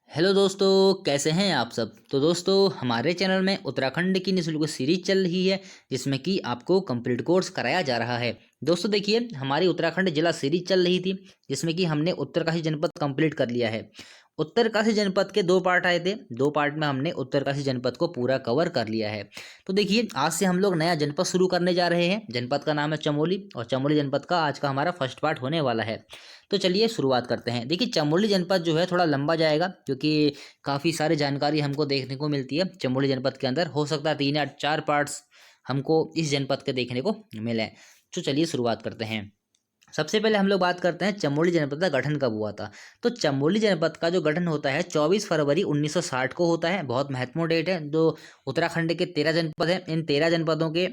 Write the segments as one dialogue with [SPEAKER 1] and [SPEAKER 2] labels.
[SPEAKER 1] Hello दोस्तों, कैसे हैं आप सब। तो दोस्तों, हमारे चैनल में उत्तराखंड की निःशुल्क सीरीज चल रही है जिसमें कि आपको कंप्लीट कोर्स कराया जा रहा है। दोस्तों देखिए, हमारी उत्तराखंड जिला सीरीज चल रही थी जिसमें कि हमने उत्तरकाशी जनपद कंप्लीट कर लिया है। उत्तरकाशी जनपद के दो पार्ट आए थे, दो पार्ट में हमने उत्तरकाशी जनपद को पूरा कवर कर लिया है। तो देखिए, आज से हम लोग नया जनपद शुरू करने जा रहे हैं। जनपद का नाम है चमोली और चमोली जनपद का आज का हमारा फर्स्ट पार्ट होने वाला है। तो चलिए शुरुआत करते हैं। देखिए, चमोली जनपद जो है थोड़ा लंबा जाएगा क्योंकि काफ़ी सारी जानकारी हमको देखने को मिलती है चमोली जनपद के अंदर। हो सकता है 3 या 4 पार्ट्स हमको इस जनपद के देखने को मिले। तो चलिए शुरुआत करते हैं। सबसे पहले हम लोग बात करते हैं चमोली जनपद का गठन कब हुआ था। तो चमोली जनपद का जो गठन होता है 24 फरवरी 1960 को होता है। बहुत महत्वपूर्ण डेट है। जो उत्तराखंड के 13 जनपद हैं, इन 13 जनपदों के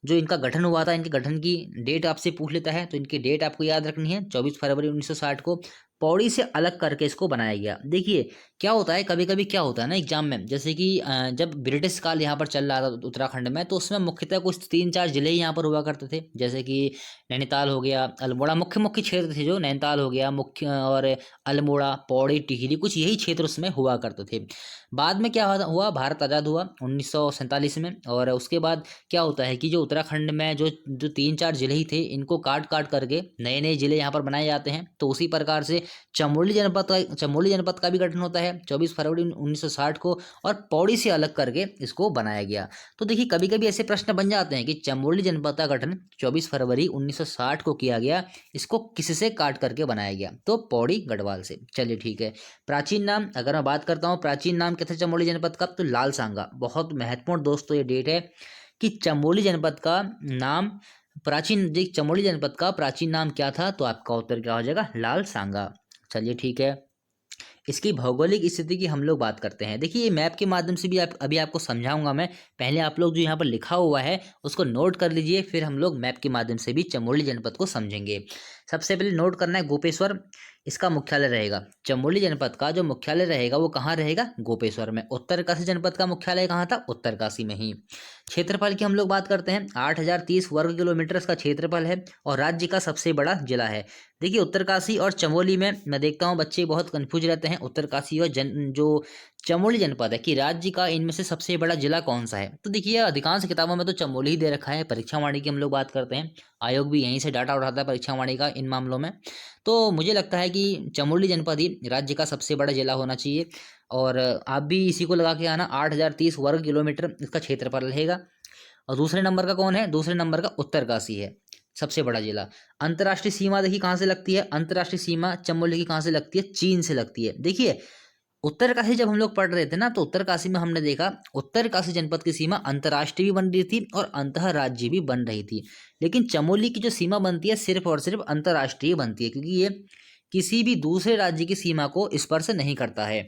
[SPEAKER 1] जो इनका गठन हुआ था, इनके गठन की डेट आपसे पूछ लेता है तो इनकी डेट आपको याद रखनी है। 24 फरवरी 1960 को पौड़ी से अलग करके इसको बनाया गया। देखिए, क्या होता है, कभी कभी क्या होता है ना एग्जाम में, जैसे कि जब ब्रिटिश काल यहाँ पर चल रहा था उत्तराखंड में, तो उसमें मुख्यतः कुछ 3-4 जिले ही यहाँ पर हुआ करते थे। जैसे कि नैनीताल हो गया, अल्मोड़ा, मुख्य मुख्य क्षेत्र थे जो नैनीताल हो गया मुख्य, और अल्मोड़ा, पौड़ी, टिहरी, कुछ यही क्षेत्र उसमें हुआ करते थे। बाद में क्या हुआ, भारत आज़ाद हुआ 1947 में। और उसके बाद क्या होता है कि जो उत्तराखंड में जो जो 3-4 जिले ही थे, इनको काट काट करके नए नए जिले यहाँ पर बनाए जाते हैं। तो उसी प्रकार से चमोली जनपद का भी गठन होता है 24 फरवरी 1960 को, और पौड़ी से अलग करके इसको बनाया गया। तो देखिए, कभी कभी ऐसे प्रश्न बन जाते हैं कि चमोली जनपद का गठन 24 फरवरी 1960 को किया गया, इसको किससे काट करके बनाया गया, तो पौड़ी गढ़वाल से। चलिए ठीक है। प्राचीन नाम, अगर मैं बात करता हूँ प्राचीन नाम क्या था चमोली जनपद का, तो लाल सांगा। बहुत महत्वपूर्ण दोस्तों ये डेट है कि चमोली जनपद का नाम चमोली जनपद का प्राचीन नाम क्या था, तो आपका उत्तर क्या हो जाएगा, लाल सांगा। चलिए ठीक है। इसकी भौगोलिक स्थिति की हम लोग बात करते हैं। देखिए, ये मैप के माध्यम से भी अभी आपको समझाऊंगा मैं। पहले आप लोग जो यहाँ पर लिखा हुआ है उसको नोट कर लीजिए, फिर हम लोग मैप के माध्यम से भी चमोली जनपद को समझेंगे। सबसे पहले नोट करना है गोपेश्वर, इसका मुख्यालय रहेगा। चमोली जनपद का जो मुख्यालय रहेगा वो कहाँ रहेगा, गोपेश्वर में। उत्तरकाशी जनपद का मुख्यालय कहाँ था, उत्तरकाशी में ही। क्षेत्रफल की हम लोग बात करते हैं, 8030 वर्ग किलोमीटर इसका क्षेत्रफल है और राज्य का सबसे बड़ा जिला है। देखिए, उत्तरकाशी और चमोली में मैं देखता हूँ बच्चे बहुत कंफ्यूज रहते हैं। उत्तरकाशी और जो चमोली जनपद है कि राज्य का इनमें से सबसे बड़ा जिला कौन सा है। तो देखिए, अधिकांश किताबों में तो चमोली ही दे रखा है। परीक्षा वाणी की हम लोग बात करते हैं, आयोग भी यहीं से डाटा उठाता है परीक्षा वाणी का इन मामलों में। तो मुझे लगता है कि चमोली जनपद ही राज्य का सबसे बड़ा जिला होना चाहिए। और आप भी इसी को लगा के आना, 8030 वर्ग किलोमीटर इसका क्षेत्रफल रहेगा। और दूसरे नंबर का कौन है, दूसरे नंबर का उत्तरकाशी है, सबसे बड़ा जिला। अंतर्राष्ट्रीय सीमा देखिए कहाँ से लगती है, अंतर्राष्ट्रीय सीमा चमोली की कहाँ से लगती है, चीन से लगती है। देखिए, उत्तरकाशी जब हम लोग पढ़ रहे थे ना, तो उत्तरकाशी में हमने देखा उत्तरकाशी जनपद की सीमा अंतर्राष्ट्रीय भी बन रही थी और अंतर्राज्यीय भी बन रही थी। लेकिन चमोली की जो सीमा बनती है सिर्फ और सिर्फ अंतर्राष्ट्रीय बनती है, क्योंकि ये किसी भी दूसरे राज्य की सीमा को स्पर्श नहीं करता है।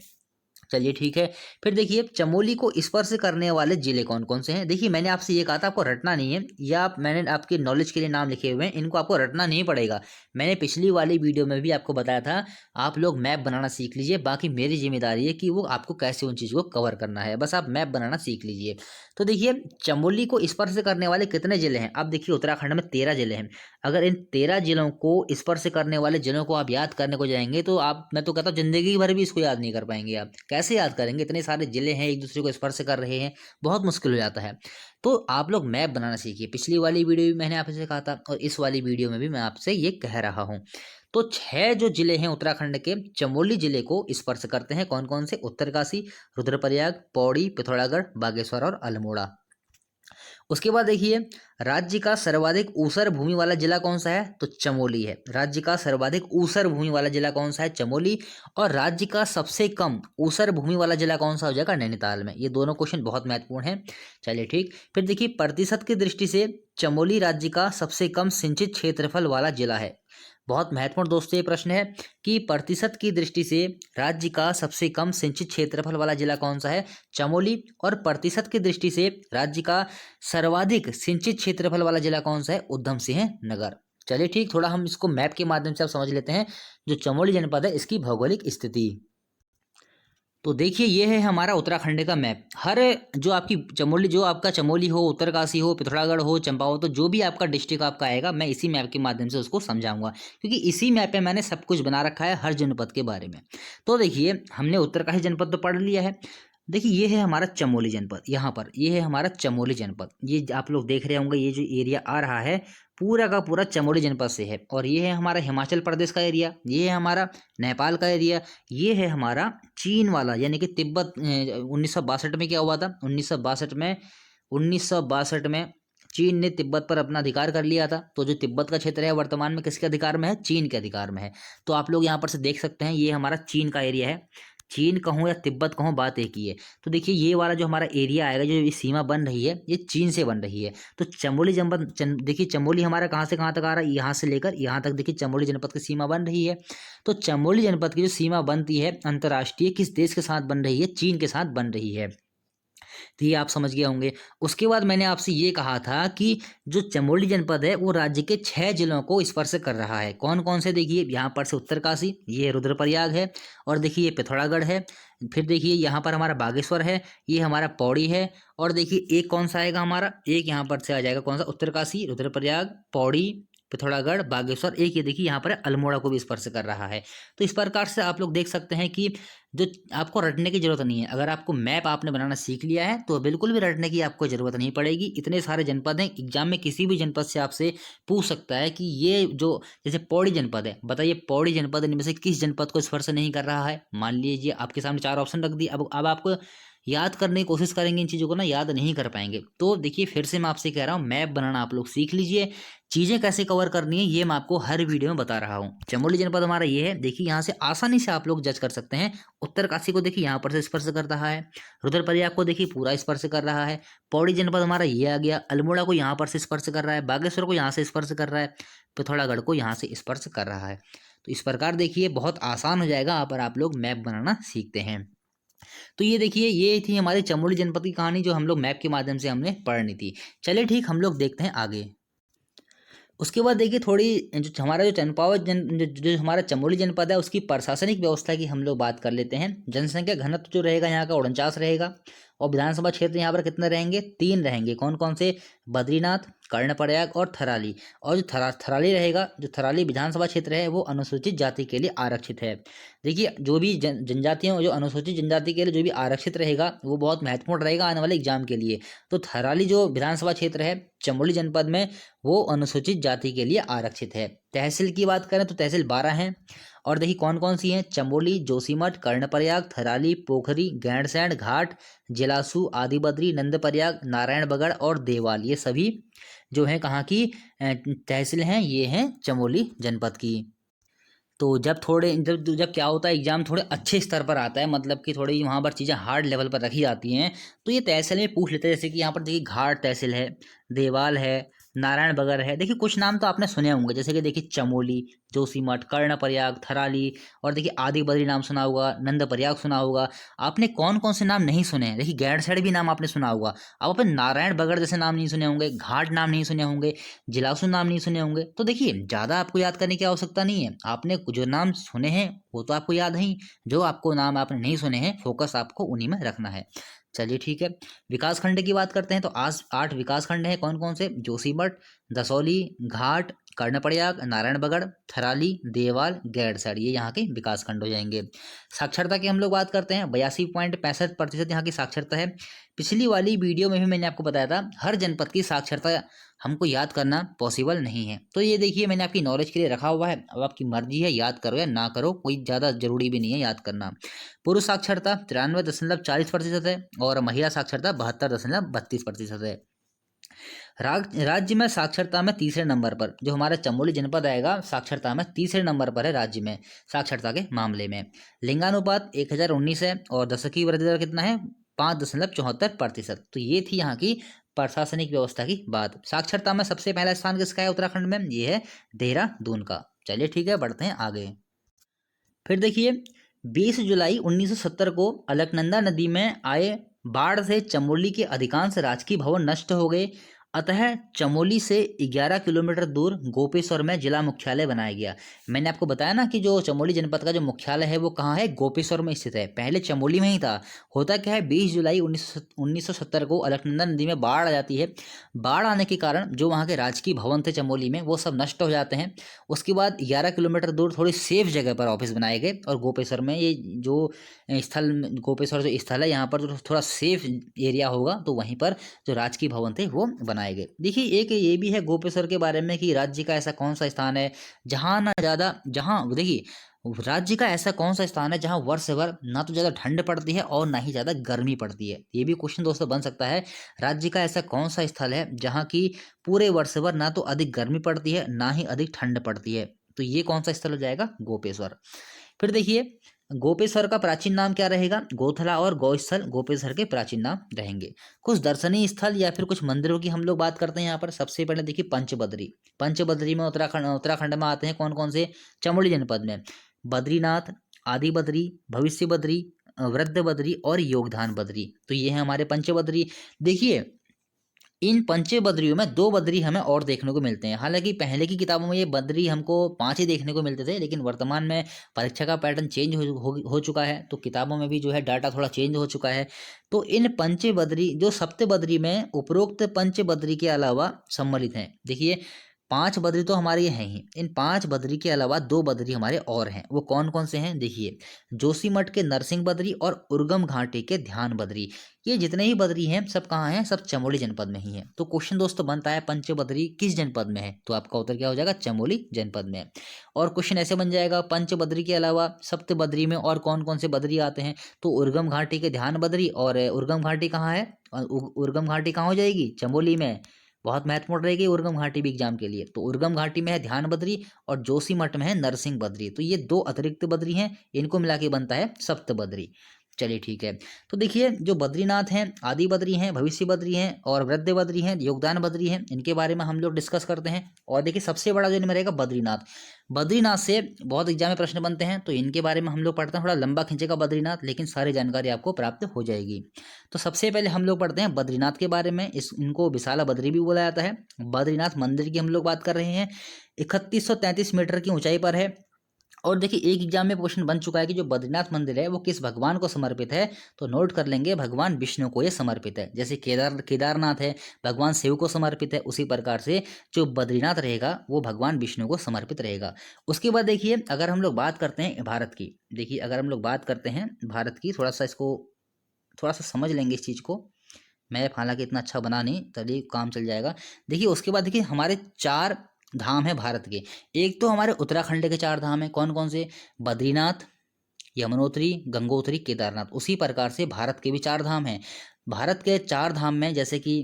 [SPEAKER 1] चलिए ठीक है। फिर देखिए, चमोली को स्पर्श करने वाले जिले कौन कौन से हैं। देखिए, मैंने आपसे ये कहा था आपको रटना नहीं है, या मैंने आपके नॉलेज के लिए नाम लिखे हुए हैं, इनको आपको रटना नहीं पड़ेगा। मैंने पिछली वाली वीडियो में भी आपको बताया था, आप लोग मैप बनाना सीख लीजिए। बाकी मेरी जिम्मेदारी है कि वो आपको कैसे उन चीज़ों को कवर करना है, बस आप मैप बनाना सीख लीजिए। तो देखिए, चमोली को स्पर्श करने वाले कितने जिले हैं। अब देखिए, उत्तराखंड में 13 जिले हैं। अगर इन 13 जिलों को स्पर्श करने वाले जिलों को आप याद करने को जाएंगे तो मैं तो कहता हूँ जिंदगी भर भी इसको याद नहीं कर पाएंगे। आप कैसे याद करेंगे, इतने सारे जिले हैं, एक दूसरे को स्पर्श कर रहे हैं, बहुत मुश्किल हो जाता है। तो आप लोग मैप बनाना सीखिए। पिछली वाली वीडियो भी मैंने आपसे कहा था और इस वाली वीडियो में भी मैं आपसे ये कह रहा हूँ। तो 6 जो जिले हैं उत्तराखंड के, चमोली जिले को स्पर्श करते हैं। कौन कौन से, उत्तरकाशी, रुद्रप्रयाग, पौड़ी, पिथौरागढ़, बागेश्वर और अल्मोड़ा। उसके बाद देखिए, राज्य का सर्वाधिक ऊसर भूमि वाला जिला कौन सा है, तो चमोली है। राज्य का सर्वाधिक ऊसर भूमि वाला जिला कौन सा है, चमोली। और राज्य का सबसे कम ऊसर भूमि वाला जिला कौन सा हो जाएगा, नैनीताल में। ये दोनों क्वेश्चन बहुत महत्वपूर्ण हैं। चलिए ठीक। फिर देखिए, प्रतिशत की दृष्टि से चमोली राज्य का सबसे कम सिंचित क्षेत्रफल वाला जिला है। बहुत महत्वपूर्ण दोस्तों ये प्रश्न है कि प्रतिशत की दृष्टि से राज्य का सबसे कम सिंचित क्षेत्रफल वाला जिला कौन सा है, चमोली। और प्रतिशत की दृष्टि से राज्य का सर्वाधिक सिंचित क्षेत्रफल वाला जिला कौन सा है, उधम सिंह नगर। चलिए ठीक, थोड़ा हम इसको मैप के माध्यम से आप समझ लेते हैं जो चमोली जनपद है इसकी भौगोलिक स्थिति। तो देखिए ये है हमारा उत्तराखंड का मैप। हर जो आपकी चमोली, जो आपका चमोली हो, उत्तरकाशी हो, पिथौरागढ़ हो, चंपावत हो, जो भी आपका डिस्ट्रिक्ट आपका आएगा, मैं इसी मैप के माध्यम से उसको समझाऊंगा, क्योंकि इसी मैप पे मैंने सब कुछ बना रखा है हर जनपद के बारे में। तो देखिए हमने उत्तरकाशी जनपद तो पढ़ लिया है। देखिए ये है हमारा चमोली जनपद, यहाँ पर ये है हमारा चमोली जनपद। ये आप लोग देख रहे होंगे, ये जो एरिया आ रहा है पूरा का पूरा चमोली जनपद से है। और ये है हमारा हिमाचल प्रदेश का एरिया, ये है हमारा नेपाल का एरिया, ये है हमारा चीन वाला, यानी कि तिब्बत। 1962 में क्या हुआ था? 1962 में चीन ने तिब्बत पर अपना अधिकार कर लिया था। तो जो तिब्बत का क्षेत्र है वर्तमान में किसके अधिकार में है? चीन के अधिकार में है। तो आप लोग यहाँ पर से देख सकते हैं, ये हमारा चीन का एरिया है। चीन कहूँ या तिब्बत कहूँ, बात एक ही है। तो देखिए ये वाला जो हमारा एरिया आएगा, जो ये सीमा बन रही है, ये चीन से बन रही है। तो चमोली जनपद, देखिए चमोली हमारा कहाँ से कहाँ तक आ रहा है? यहाँ से लेकर यहाँ तक देखिए चमोली जनपद की सीमा बन रही है। तो चमोली जनपद की जो सीमा बनती है अंतर्राष्ट्रीय, किस देश के साथ बन रही है? चीन के साथ बन रही है। तो ये आप समझ गए होंगे। उसके बाद मैंने आपसे ये कहा था कि जो चमोली जनपद है वो राज्य के 6 जिलों को स्पर्श कर रहा है। कौन कौन से? देखिए यहाँ पर से उत्तरकाशी, ये रुद्रप्रयाग है, और देखिए ये पिथौरागढ़ है, फिर देखिए यहाँ पर हमारा बागेश्वर है, ये हमारा पौड़ी है, और देखिए एक कौन सा आएगा हमारा? एक यहाँ पर से आ जाएगा कौन सा? उत्तरकाशी, रुद्रप्रयाग, पौड़ी, पिथौरागढ़, बागेश्वर। एक ये देखिए यहाँ पर अल्मोड़ा को भी स्पर्श कर रहा है। तो इस प्रकार से आप लोग देख सकते हैं कि जो आपको रटने की जरूरत नहीं है। अगर आपको मैप आपने बनाना सीख लिया है तो बिल्कुल भी रटने की आपको जरूरत नहीं पड़ेगी। इतने सारे जनपद हैं, एग्जाम में किसी भी जनपद से आपसे पूछ सकता है कि ये जो जैसे पौड़ी जनपद है, बताइए पौड़ी जनपद इनमें से किस जनपद को स्पर्श नहीं कर रहा है? मान लीजिए आपके सामने 4 ऑप्शन रख दिए। अब आपको याद करने की कोशिश करेंगे, इन चीज़ों को ना याद नहीं कर पाएंगे। तो देखिए फिर से मैं आपसे कह रहा हूँ, मैप बनाना आप लोग सीख लीजिए। चीज़ें कैसे कवर करनी है ये मैं आपको हर वीडियो में बता रहा हूँ। चमोली जनपद हमारा ये है, देखिए यहाँ से आसानी से आप लोग जज कर सकते हैं। उत्तरकाशी को देखिए यहाँ पर से स्पर्श कर रहा है, रुद्रप्रयाग को देखिए पूरा स्पर्श कर रहा है, पौड़ी जनपद हमारा ये आ गया, अल्मोड़ा को यहाँ पर से स्पर्श कर रहा है, बागेश्वर को यहाँ से स्पर्श कर रहा है, पिथौरागढ़ को यहाँ से स्पर्श कर रहा है। तो इस प्रकार देखिए बहुत आसान हो जाएगा अगर आप लोग मैप बनाना सीखते हैं। तो ये देखिए ये थी हमारी चमोली जनपद की कहानी, जो हम लोग मैप के माध्यम से हमने पढ़नी थी। चलिए ठीक, हम लोग देखते हैं आगे। उसके बाद देखिए थोड़ी जो हमारा जो चंपावत जो हमारा चमोली जनपद है उसकी प्रशासनिक व्यवस्था की हम लोग बात कर लेते हैं। जनसंख्या घनत्व जो रहेगा यहाँ का 49 रहेगा, और विधानसभा क्षेत्र यहाँ पर कितने रहेंगे? 3 रहेंगे। कौन कौन से? बद्रीनाथ, कर्णप्रयाग और थराली। और जो थराली रहेगा, जो थराली विधानसभा क्षेत्र है वो अनुसूचित जाति के लिए आरक्षित है। देखिए जो भी जनजातियों, जो अनुसूचित जनजाति के लिए जो भी आरक्षित रहेगा वो बहुत महत्वपूर्ण रहेगा आने वाले एग्जाम के लिए। तो थराली जो विधानसभा क्षेत्र है चमोली जनपद में, वो अनुसूचित जाति के लिए आरक्षित है। तहसील की बात करें तो तहसील 12 हैं, और देखिए कौन कौन सी हैं? चमोली, जोशीमठ, कर्णप्रयाग, थराली, पोखरी, गैंडसैंण, घाट, जिलासू, आदिबद्री, नंदप्रयाग, नारायणबगड़ और देवाल। ये सभी जो हैं कहाँ की तहसील हैं? ये हैं चमोली जनपद की। तो जब क्या होता है, एग्जाम थोड़े अच्छे स्तर पर आता है, मतलब कि थोड़ी वहाँ पर चीज़ें हार्ड लेवल पर रखी जाती हैं, तो ये तहसील में पूछ लेते हैं। जैसे कि यहाँ पर देखिए घाट तहसील है, देवाल है, नारायण बगड़ है। देखिए कुछ नाम तो आपने सुने होंगे, जैसे कि देखिए चमोली, जोशीमठ, कर्णप्रयाग, थराली, और देखिए आदि बद्री नाम सुना होगा, नंदप्रयाग सुना होगा। आपने कौन कौन से नाम नहीं सुने हैं? देखिए गैरसैंण भी नाम आपने सुना होगा। आप अपने नारायण बगड़ जैसे नाम नहीं सुने होंगे, घाट नाम नहीं सुने होंगे, जिलासू नाम नहीं सुने होंगे। तो देखिए ज़्यादा आपको याद करने की आवश्यकता नहीं है। आपने जो नाम सुने हैं वो तो आपको याद है, जो आपको नाम आपने नहीं सुने हैं फोकस आपको उन्हीं में रखना है। चलिए ठीक है, विकास खंड की बात करते हैं। तो आज 8 विकास खंड हैं। कौन कौन से? जोशीमठ, दसौली, घाट, कर्णप्रयाग, नारायणबगड़, थराली, देवाल, गैरसैंण। ये यहाँ के विकास खंड हो जाएंगे। साक्षरता की हम लोग बात करते हैं। 82.65% यहाँ की साक्षरता है। पिछली वाली वीडियो में भी मैंने आपको बताया था हर जनपद की साक्षरता हमको याद करना पॉसिबल नहीं है। तो ये देखिए मैंने आपकी नॉलेज के लिए रखा हुआ है। अब आपकी मर्जी है, याद करो या ना करो, कोई ज़्यादा जरूरी भी नहीं है याद करना। पुरुष साक्षरता 93.40% है, और महिला साक्षरता 72.32% है। राज्य में साक्षरता में तीसरे नंबर पर जो हमारा चमोली जनपद आएगा, साक्षरता में तीसरे नंबर पर है राज्य में साक्षरता के मामले में। लिंगानुपात 1019 है, और दशकीय वृद्धि दर कितना है? 5.74%। तो ये थी यहाँ की प्रशासनिक व्यवस्था की बात। साक्षरता में सबसे पहला स्थान किसका है उत्तराखंड में? ये है देहरादून का। चलिए ठीक है, बढ़ते हैं आगे। फिर देखिए 20 जुलाई 1970 को अलकनंदा नदी में आए बाढ़ से चमोली के अधिकांश राजकीय भवन नष्ट हो गए। अतः चमोली से 11 किलोमीटर दूर गोपेश्वर में जिला मुख्यालय बनाया गया। मैंने आपको बताया ना कि जो चमोली जनपद का जो मुख्यालय है वो कहाँ है, गोपेश्वर में स्थित है। पहले चमोली में ही था। होता क्या है, 20 जुलाई 1970 को अलकनंदा नदी में बाढ़ आ जाती है। बाढ़ आने के कारण जो वहाँ के राजकीय भवन थे चमोली में वो सब नष्ट हो जाते हैं। उसके बाद 11 किलोमीटर दूर थोड़ी सेफ जगह पर ऑफिस बनाए गए और गोपेश्वर में ये जो स्थल, गोपेश्वर जो स्थल है यहाँ पर जो थोड़ा सेफ एरिया होगा तो वहीं पर जो राजकीय भवन थे वो बनाए गए। देखिए एक ये भी है गोपेश्वर के बारे में कि राज्य का ऐसा कौन सा स्थान है जहाँ देखिए राज्य का ऐसा कौन सा स्थान है जहाँ वर्ष भर ना तो ज़्यादा ठंड पड़ती है और ना ही ज़्यादा गर्मी पड़ती है। ये भी क्वेश्चन दोस्तों बन सकता है। राज्य का ऐसा कौन सा स्थल है जहाँ की पूरे वर्ष भर ना तो अधिक गर्मी पड़ती है ना ही अधिक ठंड पड़ती है, तो ये कौन सा स्थल हो जाएगा, गोपेश्वर। फिर देखिए गोपेश्वर का प्राचीन नाम क्या रहेगा, गोथला और गौस्थल गोपेश्वर के प्राचीन नाम रहेंगे। कुछ दर्शनीय स्थल या फिर कुछ मंदिरों की हम लोग बात करते हैं यहाँ पर। सबसे पहले देखिए पंचबद्री। पंचबद्री में उत्तराखंड में आते हैं कौन कौन से, चमोली जनपद में बद्रीनाथ, आदि बद्री, भविष्य बद्री, वृद्ध बद्री और योगदान बद्री। तो ये है हमारे पंचबद्री। देखिए इन पंचे बद्रियों में 2 बद्री हमें और देखने को मिलते हैं। हालांकि पहले की किताबों में ये बद्री हमको 5 ही देखने को मिलते थे, लेकिन वर्तमान में परीक्षा का पैटर्न चेंज हो चुका है, तो किताबों में भी जो है डाटा थोड़ा चेंज हो चुका है। तो इन पंचे बद्री जो सप्त बद्री में उपरोक्त पंच बद्री के अलावा सम्मिलित हैं। देखिए 5 बद्री तो हमारे ये हैं ही, इन 5 बद्री के अलावा 2 बद्री हमारे और हैं। वो कौन कौन से हैं, देखिए जोशीमठ के नरसिंह बद्री और उर्गम घाटी के ध्यान बद्री। ये जितने ही बद्री हैं सब कहाँ हैं, सब चमोली जनपद में ही हैं। तो क्वेश्चन दोस्तों बनता है पंचबद्री किस जनपद में है, तो आपका उत्तर क्या हो जाएगा, चमोली जनपद में। और क्वेश्चन ऐसे बन जाएगा पंचबद्री के अलावा सप्त बद्री में और कौन कौन से बद्री आते हैं, तो उर्गम घाटी के ध्यान बद्री। और उर्गम घाटी कहाँ है, उर्गम घाटी कहाँ हो जाएगी, चमोली में। बहुत महत्वपूर्ण रहेगी उर्गम घाटी भी एग्जाम के लिए। तो उर्गम घाटी में है ध्यान बद्री और जोशीमठ में है नरसिंह बद्री। तो ये 2 अतिरिक्त बद्री हैं, इनको मिला के बनता है सप्त बद्री। चलिए ठीक है। तो देखिए जो बद्रीनाथ हैं, आदि बद्री हैं, भविष्य बद्री हैं और वृद्ध बद्री हैं, योगदान बद्री हैं, इनके बारे में हम लोग डिस्कस करते हैं। और देखिए सबसे बड़ा जो इनमें रहेगा बद्रीनाथ। बद्रीनाथ से बहुत एग्जाम में प्रश्न बनते हैं, तो इनके बारे में हम लोग पढ़ते हैं। थोड़ा लंबा खींचेगा बद्रीनाथ, लेकिन सारी जानकारी आपको प्राप्त हो जाएगी। तो सबसे पहले हम लोग पढ़ते हैं बद्रीनाथ के बारे में। इनको विशाला बद्री भी बोला जाता है। बद्रीनाथ मंदिर की हम लोग बात कर रहे हैं। 3133 मीटर की ऊंचाई पर है। और देखिए एक एग्जाम में क्वेश्चन बन चुका है कि जो बद्रीनाथ मंदिर है वो किस भगवान को समर्पित है, तो नोट कर लेंगे भगवान विष्णु को ये समर्पित है। जैसे केदारनाथ है भगवान शिव को समर्पित है, उसी प्रकार से जो बद्रीनाथ रहेगा वो भगवान विष्णु को समर्पित रहेगा। उसके बाद देखिए अगर हम लोग बात करते हैं भारत की, देखिए अगर हम लोग बात करते हैं भारत की, थोड़ा सा समझ लेंगे इस चीज़ को। मैं हालांकि इतना अच्छा बना नहीं, तभी काम चल जाएगा। देखिए उसके बाद देखिए हमारे 4 धाम है भारत के। एक तो हमारे उत्तराखंड के 4 धाम हैं, कौन कौन से, बद्रीनाथ, यमुनोत्री, गंगोत्री, केदारनाथ। उसी प्रकार से भारत के भी 4 धाम हैं। भारत के 4 धाम में जैसे कि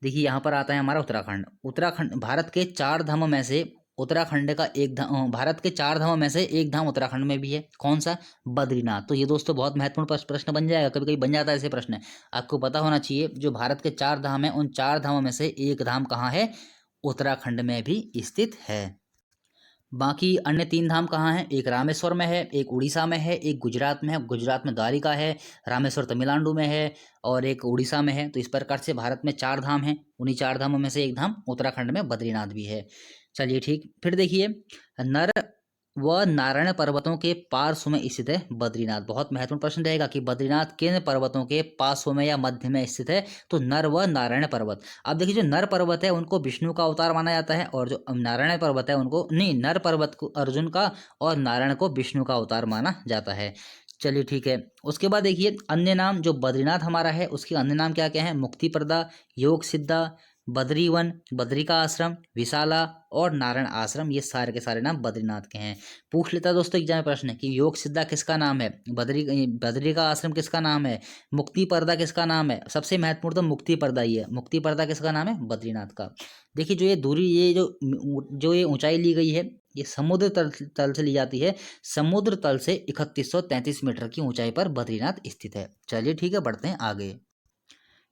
[SPEAKER 1] देखिए यहाँ पर आता है हमारा उत्तराखंड। उत्तराखंड भारत के 4 धामों में से उत्तराखंड का एक धाम, भारत के 4 धामों में से एक धाम उत्तराखंड में भी है, कौन सा, बद्रीनाथ। तो ये दोस्तों बहुत महत्वपूर्ण प्रश्न बन जाएगा, कभी कभी बन जाता है ऐसे प्रश्न। आपको पता होना चाहिए जो भारत के 4 धाम है उन 4 धामों में से एक धाम कहाँ है, उत्तराखंड में भी स्थित है। बाकी अन्य 3 धाम कहाँ हैं, एक रामेश्वर में है, एक उड़ीसा में है, एक गुजरात में है। गुजरात में द्वारिका है, रामेश्वर तमिलनाडु में है और एक उड़ीसा में है। तो इस प्रकार से भारत में 4 धाम हैं। उन्हीं 4 धामों में से एक धाम उत्तराखंड में बद्रीनाथ भी है। चलिए ठीक। फिर देखिए नर व नारायण पर्वतों के पार्श्व में स्थित है बद्रीनाथ। बहुत महत्वपूर्ण प्रश्न रहेगा कि बद्रीनाथ किन पर्वतों के पार्श्व में या मध्य में स्थित है, तो नर व नारायण पर्वत। अब देखिए जो नर पर्वत है उनको विष्णु का अवतार माना जाता है और जो नारायण पर्वत है उनको नहीं, नर पर्वत को अर्जुन का और नारायण को विष्णु का अवतार माना जाता है। चलिए ठीक है। उसके बाद देखिए अन्य नाम जो बद्रीनाथ हमारा है उसके अन्य नाम क्या क्या है, मुक्तिप्रदा, योग सिद्धा, बद्रीवन, बद्रिका आश्रम, विशाला और नारायण आश्रम। ये सारे के सारे नाम बद्रीनाथ के हैं। पूछ लेता दोस्तों एग्जाम में प्रश्न कि योग सिद्धा किसका नाम है, बद्रिका आश्रम किसका नाम है, मुक्ति पर्दा किसका नाम है। सबसे महत्वपूर्ण तो मुक्ति पर्दा ही है। मुक्ति पर्दा किसका नाम है, बद्रीनाथ का। देखिए जो ये दूरी, ये जो ये ऊंचाई ली गई है ये समुद्र तल से ली जाती है। समुद्र तल से 3133 मीटर की ऊंचाई पर बद्रीनाथ स्थित है। चलिए ठीक है, बढ़ते हैं आगे।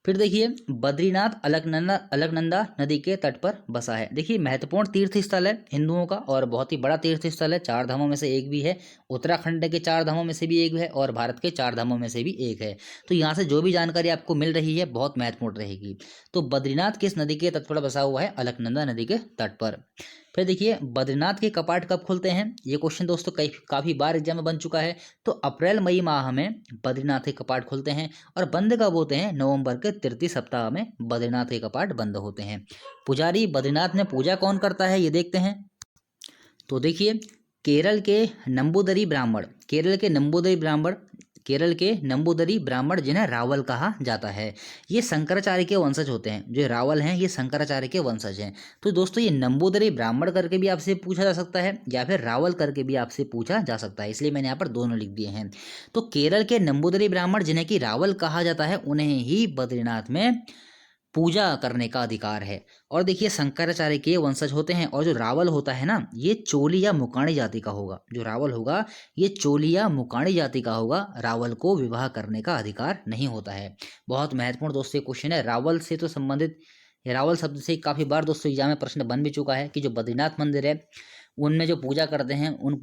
[SPEAKER 1] फिर देखिए बद्रीनाथ अलकनंदा नदी के तट पर बसा है। देखिए महत्वपूर्ण तीर्थ स्थल है हिंदुओं का और बहुत ही बड़ा तीर्थ स्थल है, चार धामों में से एक भी है, उत्तराखंड के चार धामों में से भी एक है और भारत के चार धामों में से भी एक है। तो यहाँ से जो भी जानकारी आपको मिल रही है बहुत महत्वपूर्ण रहेगी। तो बद्रीनाथ किस नदी के तट पर बसा हुआ है? अलकनंदा नदी के तट पर। फिर देखिए बद्रीनाथ के कपाट कब खुलते हैं? ये क्वेश्चन दोस्तों काफी बार एग्जाम में बन चुका है। तो अप्रैल मई माह में बद्रीनाथ के कपाट खुलते हैं और बंद कब होते हैं? नवंबर के तृतीय सप्ताह में बद्रीनाथ के कपाट बंद होते हैं। पुजारी बद्रीनाथ में पूजा कौन करता है ये देखते हैं। तो देखिए केरल के नंबूदरी ब्राह्मण, जिन्हें रावल कहा जाता है, ये शंकराचार्य के वंशज होते हैं। जो रावल हैं ये शंकराचार्य के वंशज हैं। तो दोस्तों ये नंबूदरी ब्राह्मण करके भी आपसे पूछा जा सकता है या फिर रावल करके भी आपसे पूछा जा सकता है, इसलिए मैंने यहाँ पर दोनों लिख दिए हैं। तो केरल के नंबूदरी ब्राह्मण जिन्हें कि रावल कहा जाता है उन्हें ही बद्रीनाथ में पूजा करने का अधिकार है। और देखिए शंकराचार्य के वंशज होते हैं और जो रावल होता है ना ये चोली या मुकाणी जाति का होगा। जो रावल होगा ये चोली या मुकाणी जाति का होगा। रावल को विवाह करने का अधिकार नहीं होता है। बहुत महत्वपूर्ण दोस्तों क्वेश्चन है, रावल से तो संबंधित, रावल शब्द से काफी बार दोस्तों एग्जाम में प्रश्न बन भी चुका है कि जो बद्रीनाथ मंदिर है उनमें जो पूजा करते हैं उन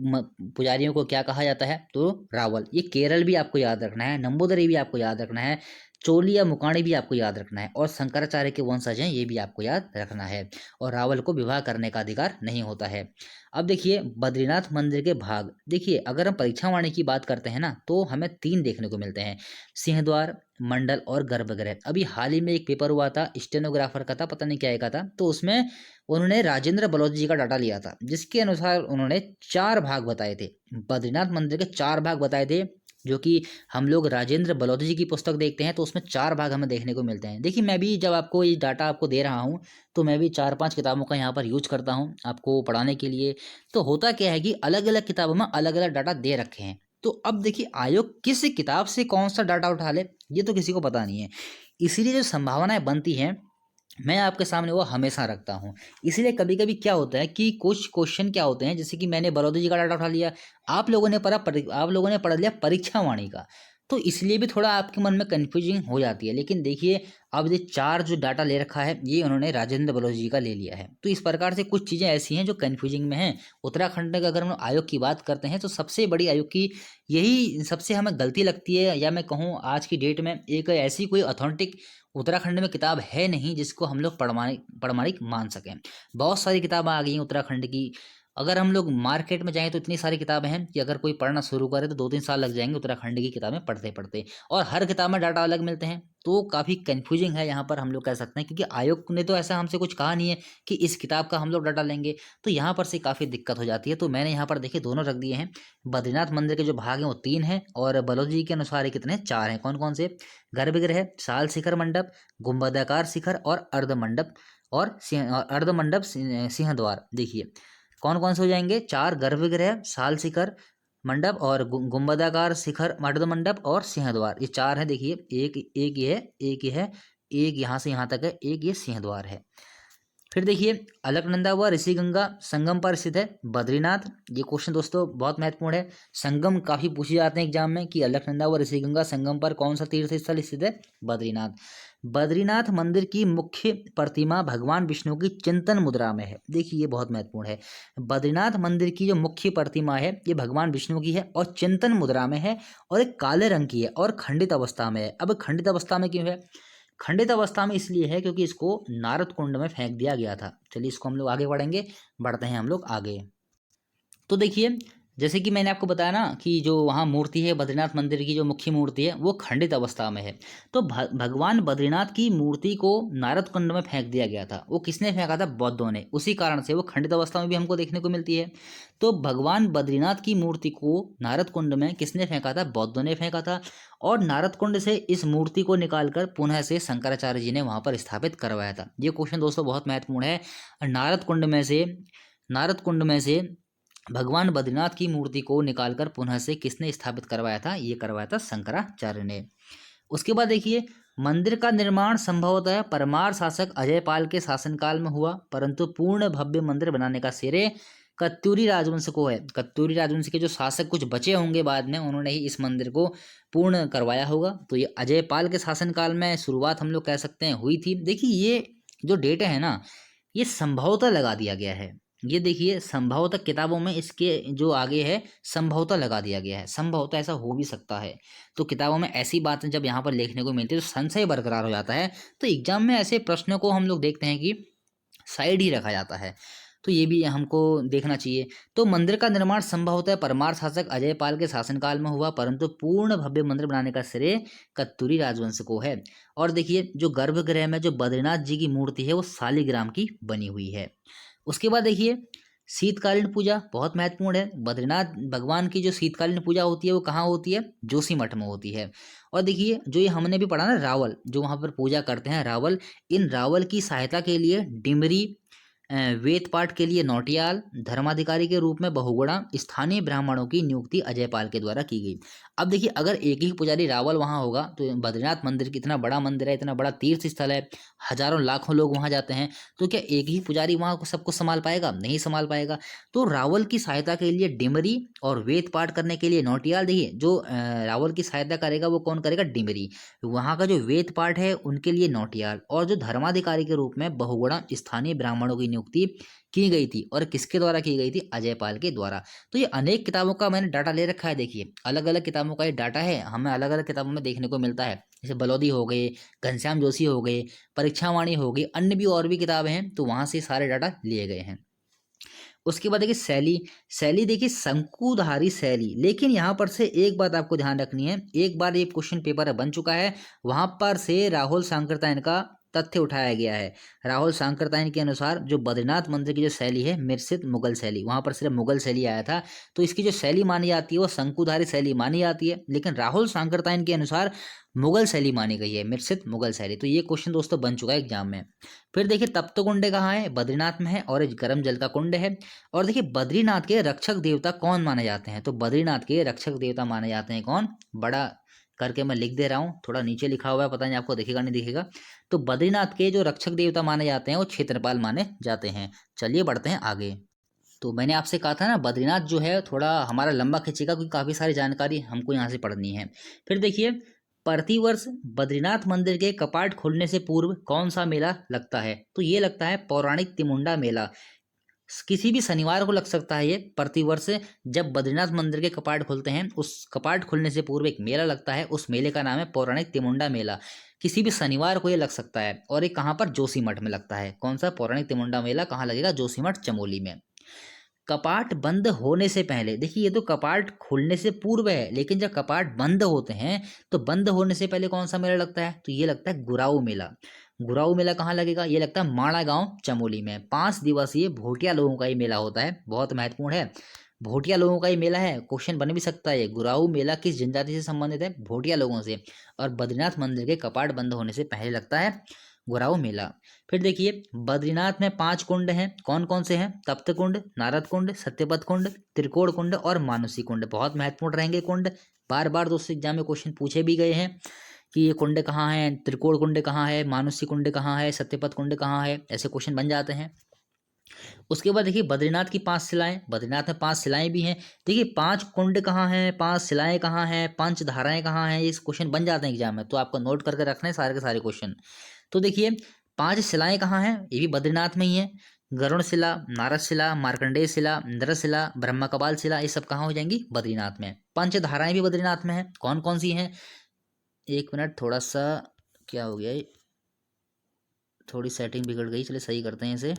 [SPEAKER 1] पुजारियों को क्या कहा जाता है? तो रावल। ये केरल भी आपको याद रखना है, नंबूदरी भी आपको याद रखना है, चोली या मुकाणी भी आपको याद रखना है और शंकराचार्य के वंशज हैं ये भी आपको याद रखना है। और रावल को विवाह करने का अधिकार नहीं होता है। अब देखिए बद्रीनाथ मंदिर के भाग, देखिए अगर हम परीक्षा वाणी की बात करते हैं ना तो हमें 3 देखने को मिलते हैं, सिंहद्वार, मंडल और गर्भगृह। अभी हाल ही में एक पेपर हुआ था, स्टेनोग्राफर का था, पता नहीं क्या का था, तो उसमें उन्होंने राजेंद्र बलोच जी का डाटा लिया था जिसके अनुसार उन्होंने 4 भाग बताए थे। बद्रीनाथ मंदिर के 4 भाग बताए थे, जो कि हम लोग राजेंद्र बलोच जी की पुस्तक देखते हैं तो उसमें 4 भाग हमें देखने को मिलते हैं। देखिए मैं भी जब आपको ये डाटा आपको दे रहा हूँ तो मैं भी 4-5 किताबों का यहाँ पर यूज करता हूँ आपको पढ़ाने के लिए। तो होता क्या है कि अलग अलग किताबों में अलग अलग डाटा दे रखे हैं। तो अब देखिए आयोग किस किताब से कौन सा डाटा उठा ले ये तो किसी को पता नहीं है, इसीलिए जो संभावनाएं बनती हैं मैं आपके सामने वो हमेशा रखता हूँ। इसलिए कभी कभी क्या होता है कि कुछ क्वेश्चन क्या होते हैं, जैसे कि मैंने बलौदी जी का डाटा उठा लिया, आप लोगों ने पढ़ लिया परीक्षा वाणी का, तो इसलिए भी थोड़ा आपके मन में कन्फ्यूजिंग हो जाती है। लेकिन देखिए अब ये 4 जो डाटा ले रखा है ये उन्होंने राजेंद्र बलोच जी का ले लिया है। तो इस प्रकार से कुछ चीज़ें ऐसी हैं जो कन्फ्यूजिंग में हैं। उत्तराखंड का अगर हम आयोग की बात करते हैं तो सबसे बड़ी आयोग की यही सबसे हमें गलती लगती है, या मैं कहूँ आज की डेट में एक ऐसी कोई ऑथेंटिक उत्तराखंड में किताब है नहीं जिसको हम लोग प्रमाणिक मान सकें। बहुत सारी किताबें आ गई हैं उत्तराखंड की, अगर हम लोग मार्केट में जाएं तो इतनी सारी किताबें हैं कि अगर कोई पढ़ना शुरू करे तो 2-3 साल लग जाएंगे उत्तराखंड की किताबें पढ़ते पढ़ते, और हर किताब में डाटा अलग मिलते हैं। तो काफ़ी कन्फ्यूजिंग है यहाँ पर हम लोग कह सकते हैं, क्योंकि आयोग ने तो ऐसा हमसे कुछ कहा नहीं है कि इस किताब का हम लोग डाटा लेंगे। तो यहाँ पर से काफ़ी दिक्कत हो जाती है। तो मैंने यहाँ पर देखिए दोनों रख दिए हैं। बद्रीनाथ मंदिर के जो भाग हैं वो 3 हैं और बलोच जी के अनुसार ये कितने 4 हैं। कौन कौन से? गर्भगृह, साल शिखर मंडप, गुंबदाकार शिखर और अर्धमंडप और अर्धमंडप सिंहद्वार। देखिए कौन कौन से हो जाएंगे? 4 गर्भगृह, साल शिखर मंडप और गुंबदाकार शिखर अर्ध मंडप और सिंहद्वार, ये 4 है। देखिए एक एक ये है, एक ये है, एक यहाँ से यहाँ तक है, एक ये सिंहद्वार है। फिर देखिए अलकनंदा व ऋषिगंगा संगम पर स्थित है बद्रीनाथ। ये क्वेश्चन दोस्तों बहुत महत्वपूर्ण है, संगम काफी पूछे जाते हैं एग्जाम में कि अलकनंदा व ऋषिगंगा संगम पर कौन सा तीर्थ स्थल स्थित है? बद्रीनाथ। बद्रीनाथ मंदिर की मुख्य प्रतिमा भगवान विष्णु की चिंतन मुद्रा में है। देखिए ये बहुत महत्वपूर्ण है, बद्रीनाथ मंदिर की जो मुख्य प्रतिमा है ये भगवान विष्णु की है और चिंतन मुद्रा में है और एक काले रंग की है और खंडित अवस्था में है। अब खंडित अवस्था में क्यों है? खंडित अवस्था में इसलिए है क्योंकि इसको नारद कुंड में फेंक दिया गया था। चलिए इसको हम लोग आगे बढ़ेंगे, बढ़ते हैं हम लोग आगे। तो देखिए जैसे कि मैंने आपको बताया ना कि जो वहाँ मूर्ति है बद्रीनाथ मंदिर की, जो मुख्य मूर्ति है वो खंडित अवस्था में है। तो भगवान बद्रीनाथ की मूर्ति को नारद कुंड में फेंक दिया गया था। वो किसने फेंका था? बौद्धों ने। उसी कारण से वो खंडित अवस्था में भी हमको देखने को मिलती है। तो भगवान बद्रीनाथ की मूर्ति को नारद कुंड में किसने फेंका था? बौद्धों ने फेंका था। और नारद कुंड से इस मूर्ति को निकालकर पुनः से शंकराचार्य जी ने वहां पर स्थापित करवाया था। ये क्वेश्चन दोस्तों बहुत महत्वपूर्ण है। नारद कुंड में से भगवान बद्रीनाथ की मूर्ति को निकालकर पुनः से किसने स्थापित करवाया था? ये करवाया था शंकराचार्य ने। उसके बाद देखिए मंदिर का निर्माण संभवतः परमार शासक अजयपाल के शासनकाल में हुआ, परंतु पूर्ण भव्य मंदिर बनाने का श्रेय कत्यूरी राजवंश को है। कत्यूरी राजवंश के जो शासक कुछ बचे होंगे बाद में, उन्होंने ही इस मंदिर को पूर्ण करवाया होगा। तो ये अजयपाल के शासनकाल में शुरुआत हम लोग कह सकते हैं हुई थी। देखिए ये जो डेट है ना, ये संभवतः लगा दिया गया है। ये देखिए संभवतः किताबों में इसके जो आगे है संभवतः लगा दिया गया है, संभवतः ऐसा हो भी सकता है। तो किताबों में ऐसी बातें जब यहाँ पर लिखने को मिलती है तो संशय बरकरार हो जाता है। तो एग्जाम में ऐसे प्रश्नों को हम लोग देखते हैं कि साइड ही रखा जाता है, तो ये भी हमको देखना चाहिए। तो मंदिर का निर्माण संभवतः परमार शासक अजयपाल के शासनकाल में हुआ, परंतु पूर्ण भव्य मंदिर बनाने का श्रेय कत्यूरी राजवंश को है। और देखिए जो गर्भगृह में जो बद्रीनाथ जी की मूर्ति है वो शालिग्राम की बनी हुई है। उसके बाद देखिए शीतकालीन पूजा बहुत महत्वपूर्ण है। बद्रीनाथ भगवान की जो शीतकालीन पूजा होती है वो कहाँ होती है? जोशीमठ में होती है। और देखिए जो ये हमने भी पढ़ा ना, रावल जो वहाँ पर पूजा करते हैं, रावल, इन रावल की सहायता के लिए डिमरी, वेद पाठ के लिए नौटियाल, धर्माधिकारी के रूप में बहुगुणा स्थानीय ब्राह्मणों की नियुक्ति अजयपाल के द्वारा की गई। अब देखिए अगर एक ही पुजारी रावल वहाँ होगा तो बद्रीनाथ मंदिर कितना बड़ा मंदिर है, इतना बड़ा तीर्थ स्थल है, हजारों लाखों लोग वहाँ जाते हैं, तो क्या एक ही पुजारी वहाँ सब कुछ संभाल पाएगा? नहीं संभाल पाएगा। तो रावल की सहायता के लिए डिमरी और वेद पाठ करने के लिए नौटियाल। देखिए जो रावल की सहायता करेगा वो कौन करेगा? डिमरी। वहाँ का जो वेद पाठ है उनके लिए नौटियाल, और जो धर्माधिकारी के रूप में बहुगुणा स्थानीय ब्राह्मणों की नियुक्ति की गई थी। और किसके द्वारा की गई थी? अजयपाल के द्वारा। तो ये अनेक किताबों का मैंने डाटा ले रखा है। देखिए अलग अलग किताबों का ये डाटा है, हमें अलग अलग किताबों में देखने को मिलता है। जैसे बलौदी हो गए, घनश्याम जोशी हो गए, परीक्षावाणी हो गई, अन्य भी और भी किताबें हैं, तो वहां से सारे डाटा लिए गए हैं। उसके बाद देखिए शैली, शैली देखिए शंकुधारी शैली। लेकिन यहाँ पर से एक बात आपको ध्यान रखनी है, एक बार ये क्वेश्चन पेपर बन चुका है, वहां पर से राहुल सांकृत्यायन का तथ्य उठाया गया है। राहुल सांकृत्यायन के अनुसार जो बद्रीनाथ मंदिर की जो शैली है मिश्रित मुगल शैली, वहां पर सिर्फ मुगल शैली आया था, तो इसकी जो शैली मानी जाती है वो शंकुधारी शैली मानी जाती है। लेकिन राहुल सांकृत्यायन के अनुसार मुगल शैली मानी गई है, मिश्रित मुगल शैली। तो ये क्वेश्चन दोस्तों बन चुका है एग्जाम में। फिर देखिए तप्त कुंड कहाँ है? बद्रीनाथ में है, और एक गर्म जल का कुंड है। और देखिए बद्रीनाथ के रक्षक देवता कौन माने जाते हैं? तो बद्रीनाथ के रक्षक देवता माने जाते हैं कौन? बड़ा करके मैं लिख दे रहा हूँ, थोड़ा नीचे लिखा हुआ है, पता नहीं आपको दिखेगा नहीं दिखेगा। तो बद्रीनाथ के जो रक्षक देवता माने जाते हैं वो क्षेत्रपाल माने जाते हैं। चलिए बढ़ते हैं आगे। तो मैंने आपसे कहा था ना बद्रीनाथ जो है थोड़ा हमारा लंबा खींचेगा, क्योंकि काफ़ी सारी जानकारी हमको यहाँ से पढ़नी है। फिर देखिए प्रतिवर्ष बद्रीनाथ मंदिर के कपाट खुलने से पूर्व कौन सा मेला लगता है? तो ये लगता है पौराणिक तिमुंडा मेला। किसी भी शनिवार को लग सकता है ये प्रतिवर्ष। जब बद्रीनाथ मंदिर के कपाट खुलते हैं, उस कपाट खुलने से पूर्व एक मेला लगता है, उस मेले का नाम है पौराणिक तिमुंडा मेला। किसी भी शनिवार को ये लग सकता है, और ये कहाँ पर? जोशीमठ में लगता है। कौन सा? पौराणिक तिमुंडा मेला कहाँ लगेगा? जोशीमठ चमोली में। कपाट बंद होने से पहले, देखिए ये तो कपाट खुलने से पूर्व है, लेकिन जब कपाट बंद होते हैं तो बंद होने से पहले कौन सा मेला लगता है? तो ये लगता है गुराऊ मेला। गुराऊ मेला कहाँ लगेगा? ये लगता है माणा गांव चमोली में। 5 दिवसीय भोटिया लोगों का ये मेला होता है, बहुत महत्वपूर्ण है। भोटिया लोगों का ये मेला है, क्वेश्चन बन भी सकता है। गुराऊ मेला किस जनजाति से संबंधित है? भोटिया लोगों से। और बद्रीनाथ मंदिर के कपाट बंद होने से पहले लगता है गुराऊ मेला। फिर देखिए बद्रीनाथ में 5 कुंड हैं, कौन कौन से हैं? तप्त कुंड, नारद कुंड, सत्यपथ कुंड, त्रिकोण कुंड और मानुषी कुंड। बहुत महत्वपूर्ण रहेंगे कुंड, बार बार दोस्तों एग्जाम में क्वेश्चन पूछे भी गए हैं कि ये कुंड कहाँ है, त्रिकोण कुंड कहाँ है, मानुषी कुंड कहाँ है, सत्यपथ कुंड कहाँ है, ऐसे क्वेश्चन बन जाते हैं। उसके बाद देखिए बद्रीनाथ की 5 शिलाएं, बद्रीनाथ में 5 शिलाएं भी हैं। देखिए 5 कुंड कहाँ हैं, 5 शिलाएं कहाँ हैं, 5 धाराएं कहाँ हैं, ये क्वेश्चन बन जाते हैं एग्जाम में, तो आपको नोट करके रखना है सारे के सारे क्वेश्चन। तो देखिए 5 शिलाएं कहाँ हैं? ये भी बद्रीनाथ में ही है। गरुड़ शिला, नारद शिला, मार्कंडेय शिला, इंद्र शिला, ब्रह्म कपाल शिला, ये सब कहाँ हो जाएंगी? बद्रीनाथ में। 5 धाराएं भी बद्रीनाथ में है, कौन कौन सी हैं? एक मिनट, थोड़ा सा क्या हो गया, थोड़ी सेटिंग बिगड़ गई, चलिए सही करते हैं इसे।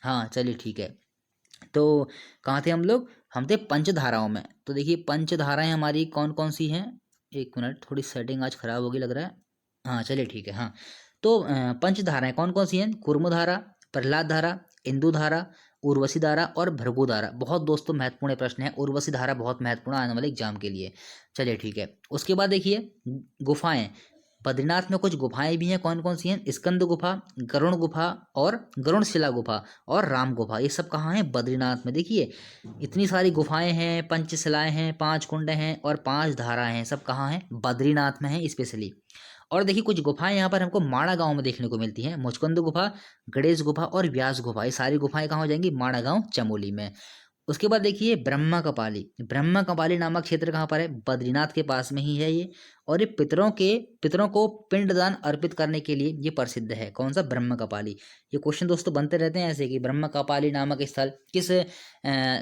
[SPEAKER 1] हाँ चलिए ठीक है। तो कहाँ थे हम लोग? हम थे पंचधाराओं में। तो देखिए पंचधाराएं हमारी कौन कौन सी हैं? एक मिनट, थोड़ी सेटिंग आज खराब होगी लग रहा है। हाँ चलिए ठीक है। हाँ तो पंचधाराएं कौन कौन सी हैं? कुर्मधारा, प्रहलाद धारा, इंदु धारा, उर्वशी धारा और भृगु धारा। बहुत दोस्तों महत्वपूर्ण प्रश्न है, उर्वशी धारा बहुत महत्वपूर्ण आने वाले एग्जाम के लिए। चलिए ठीक है। उसके बाद देखिए गुफाएं, बद्रीनाथ में कुछ गुफाएं भी हैं, कौन कौन सी हैं? स्कंद गुफा, गरुण गुफा और गरुण शिला गुफा और राम गुफा। ये सब कहाँ हैं? बद्रीनाथ में। देखिए इतनी सारी गुफाएं हैं, पंचशिलाएं हैं, 5 कुंड हैं और 5 धाराएं हैं, सब कहाँ हैं? बद्रीनाथ में हैं स्पेशली। और देखिए कुछ गुफाएं यहाँ पर हमको माणा गांव में देखने को मिलती हैं। मुचकुंद गुफा, गणेश गुफा और व्यास गुफा, ये सारी गुफाएं कहाँ हो जाएंगी? माणा गांव चमोली में। उसके बाद देखिए ब्रह्मा कपाली, ब्रह्मा कपाली नामक क्षेत्र कहाँ पर है? बद्रीनाथ के पास में ही है ये। और ये पितरों को पिंडदान अर्पित करने के लिए ये प्रसिद्ध है। कौन सा? ब्रह्मा कपाली। ये क्वेश्चन दोस्तों बनते रहते हैं ऐसे कि ब्रह्मा कपाली नामक स्थल किस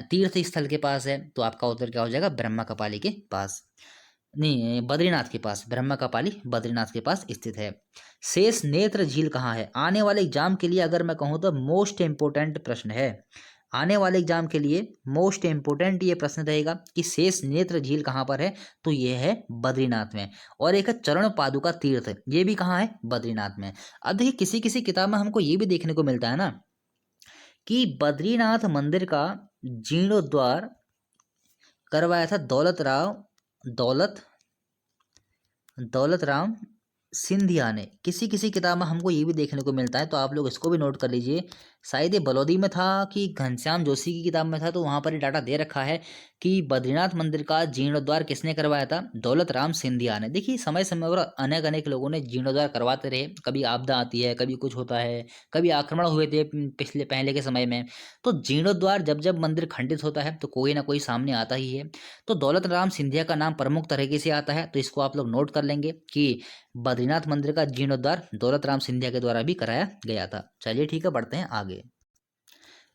[SPEAKER 1] तीर्थ स्थल के पास है? तो आपका उत्तर क्या हो जाएगा? ब्रह्मा कपाली के पास, नहीं बद्रीनाथ के पास। ब्रह्मा कपाली बद्रीनाथ के पास स्थित है। शेष नेत्र झील कहाँ है? आने वाले एग्जाम के लिए अगर मैं कहूँ तो मोस्ट इंपोर्टेंट प्रश्न है। आने वाले एग्जाम के लिए मोस्ट इंपोर्टेंट ये प्रश्न रहेगा कि शेष नेत्र झील कहाँ पर है? तो ये है बद्रीनाथ में। और एक है चरण पादुका तीर्थ, ये भी कहाँ है? बद्रीनाथ में। अब देखिए किसी किसी किताब में हमको ये भी देखने को मिलता है ना कि बद्रीनाथ मंदिर का जीर्णोद्धार करवाया था दौलत राम सिंधिया ने। किसी किसी किताब में हमको ये भी देखने को मिलता है, तो आप लोग इसको भी नोट कर लीजिए। शायद ये बलौदी में था कि घनश्याम जोशी की किताब में था, तो वहाँ पर ये डाटा दे रखा है कि बद्रीनाथ मंदिर का जीर्णोद्धार किसने करवाया था? दौलत राम सिंधिया ने। देखिए समय समय पर अनेक अनेक लोगों ने जीर्णोद्धार करवाते रहे। कभी आपदा आती है, कभी कुछ होता है, कभी आक्रमण हुए थे पहले के समय में। तो जीर्णोद्धार जब जब मंदिर खंडित होता है तो कोई ना कोई सामने आता ही है। तो दौलत राम सिंधिया का नाम प्रमुख तरीके से आता है, तो इसको आप लोग नोट कर लेंगे कि बद्रीनाथ मंदिर का जीर्णोद्धार दौलत राम सिंधिया के द्वारा भी कराया गया था। चलिए ठीक है, बढ़ते हैं आगे।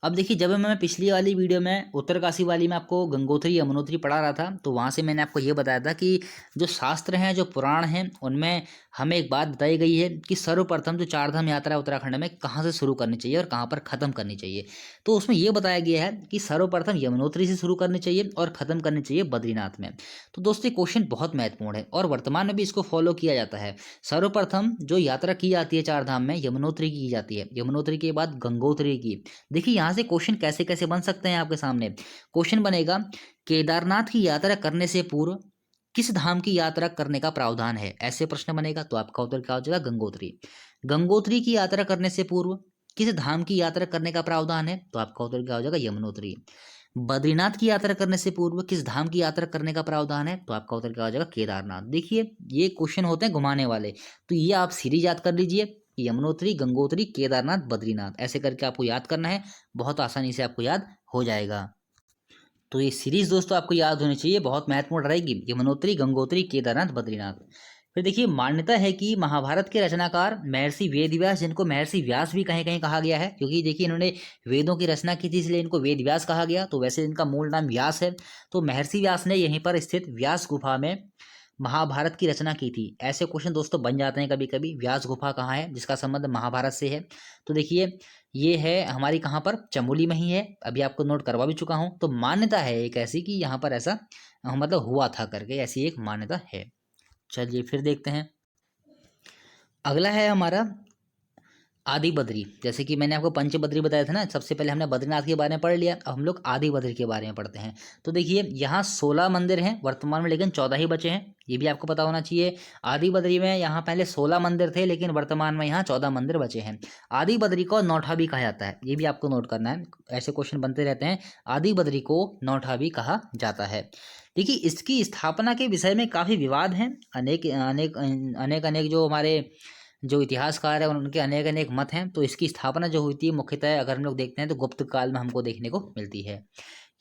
[SPEAKER 1] अब देखिए जब मैं पिछली वाली वीडियो में उत्तरकाशी वाली में आपको गंगोत्री यमुनोत्री पढ़ा रहा था, तो वहाँ से मैंने आपको ये बताया था कि जो शास्त्र हैं, जो पुराण हैं, उनमें हमें एक बात बताई गई है कि सर्वप्रथम जो चारधाम यात्रा है उत्तराखंड में कहाँ से शुरू करनी चाहिए और कहाँ पर ख़त्म करनी चाहिए। तो उसमें यह बताया गया है कि सर्वप्रथम यमुनोत्री से शुरू करनी चाहिए और ख़त्म करनी चाहिए बद्रीनाथ में। तो दोस्तों ये क्वेश्चन बहुत महत्वपूर्ण है और वर्तमान में भी इसको फॉलो किया जाता है। सर्वप्रथम जो यात्रा की जाती है चारधाम में, यमुनोत्री की जाती है, यमुनोत्री के बाद गंगोत्री की। देखिए यहाँ से क्वेश्चन कैसे कैसे बन सकते हैं आपके सामने। क्वेश्चन बनेगा केदारनाथ की यात्रा करने से पूर्व किस धाम की यात्रा करने का प्रावधान है? ऐसे प्रश्न बनेगा, तो आपका उत्तर क्या हो जाएगा? गंगोत्री। गंगोत्री की यात्रा करने से पूर्व किस धाम की यात्रा करने का प्रावधान है? तो आपका उत्तर क्या हो जाएगा? यमुनोत्री। बद्रीनाथ की यात्रा करने से पूर्व किस धाम की यात्रा करने का प्रावधान है? तो आपका उत्तर क्या हो जाएगा? केदारनाथ। देखिए ये क्वेश्चन होते हैं घुमाने वाले, तो ये आप सीरीज याद कर लीजिए, यमुनोत्री, गंगोत्री, केदारनाथ, बद्रीनाथ, ऐसे करके आपको याद करना है। बहुत आसानी से आपको याद हो जाएगा। तो ये सीरीज दोस्तों आपको याद होनी चाहिए, बहुत महत्वपूर्ण रहेगी। यमुनोत्री, गंगोत्री, केदारनाथ, बद्रीनाथ। फिर देखिए मान्यता है कि महाभारत के रचनाकार महर्षि वेदव्यास, जिनको महर्षि व्यास भी कहीं कहीं कहा गया है, क्योंकि देखिए इन्होंने वेदों की रचना की थी इसलिए इनको वेद व्यास कहा गया। तो वैसे इनका मूल नाम व्यास है। तो महर्षि व्यास ने यहीं पर स्थित व्यास गुफा में महाभारत की रचना की थी। ऐसे क्वेश्चन दोस्तों बन जाते हैं कभी कभी। व्यास गुफा कहाँ है जिसका संबंध महाभारत से है? तो देखिए ये है हमारी कहाँ पर? चमोली में ही है। अभी आपको नोट करवा भी चुका हूँ। तो मान्यता है एक ऐसी कि यहाँ पर ऐसा मतलब हुआ था करके, ऐसी एक मान्यता है। चलिए फिर देखते हैं। अगला है हमारा आदि बद्री। जैसे कि मैंने आपको पंच बद्री बताया था ना, सबसे पहले हमने बद्रीनाथ के बारे में पढ़ लिया, अब हम लोग आदि बद्री के बारे में पढ़ते हैं। तो देखिए यहाँ 16 मंदिर हैं वर्तमान में, लेकिन 14 ही बचे हैं, ये भी आपको पता होना चाहिए। आदि बद्री में यहाँ पहले 16 मंदिर थे, लेकिन वर्तमान में यहाँ 14 मंदिर बचे हैं। आदि बद्री को नौठा भी कहा जाता है, ये भी आपको नोट करना है, ऐसे क्वेश्चन बनते रहते हैं। आदि बद्री को नौठा भी कहा जाता है। देखिए इसकी स्थापना के विषय में काफ़ी विवाद हैं। अनेक अनेक अनेक अनेक जो हमारे जो इतिहासकार हैं उनके अनेक अनेक मत हैं। तो इसकी स्थापना जो हुई थी मुख्यतः अगर हम लोग देखते हैं तो गुप्त काल में हमको देखने को मिलती है।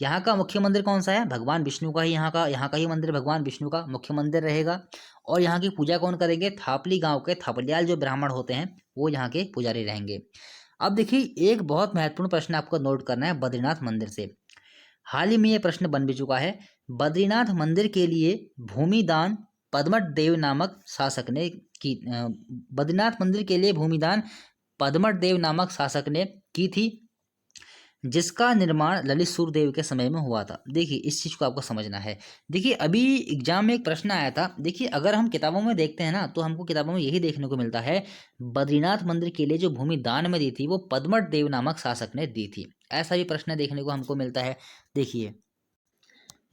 [SPEAKER 1] यहाँ का मुख्य मंदिर कौन सा है? भगवान विष्णु का ही, यहाँ का ही मंदिर भगवान विष्णु का मुख्य मंदिर रहेगा। और यहाँ की पूजा कौन करेंगे? थापली गांव के थापलियाल जो ब्राह्मण होते हैं वो यहाँ के पुजारी रहेंगे। अब देखिए एक बहुत महत्वपूर्ण प्रश्न आपको नोट करना है बद्रीनाथ मंदिर से। हाल ही में ये प्रश्न बन भी चुका है। बद्रीनाथ मंदिर के लिए भूमिदान पदमठ देव नामक शासक ने की बद्रीनाथ मंदिर के लिए भूमिदान पदमठ देव नामक शासक ने की थी, जिसका निर्माण ललित सूर्यदेव के समय में हुआ था। देखिए इस चीज़ को आपको समझना है। देखिए अभी एग्जाम में एक प्रश्न आया था। देखिए अगर हम किताबों में देखते हैं ना, तो हमको किताबों में यही देखने को मिलता है, बद्रीनाथ मंदिर के लिए जो भूमि दान में दी थी वो पदमठ देव नामक शासक ने दी थी। ऐसा भी प्रश्न देखने को हमको मिलता है। देखिए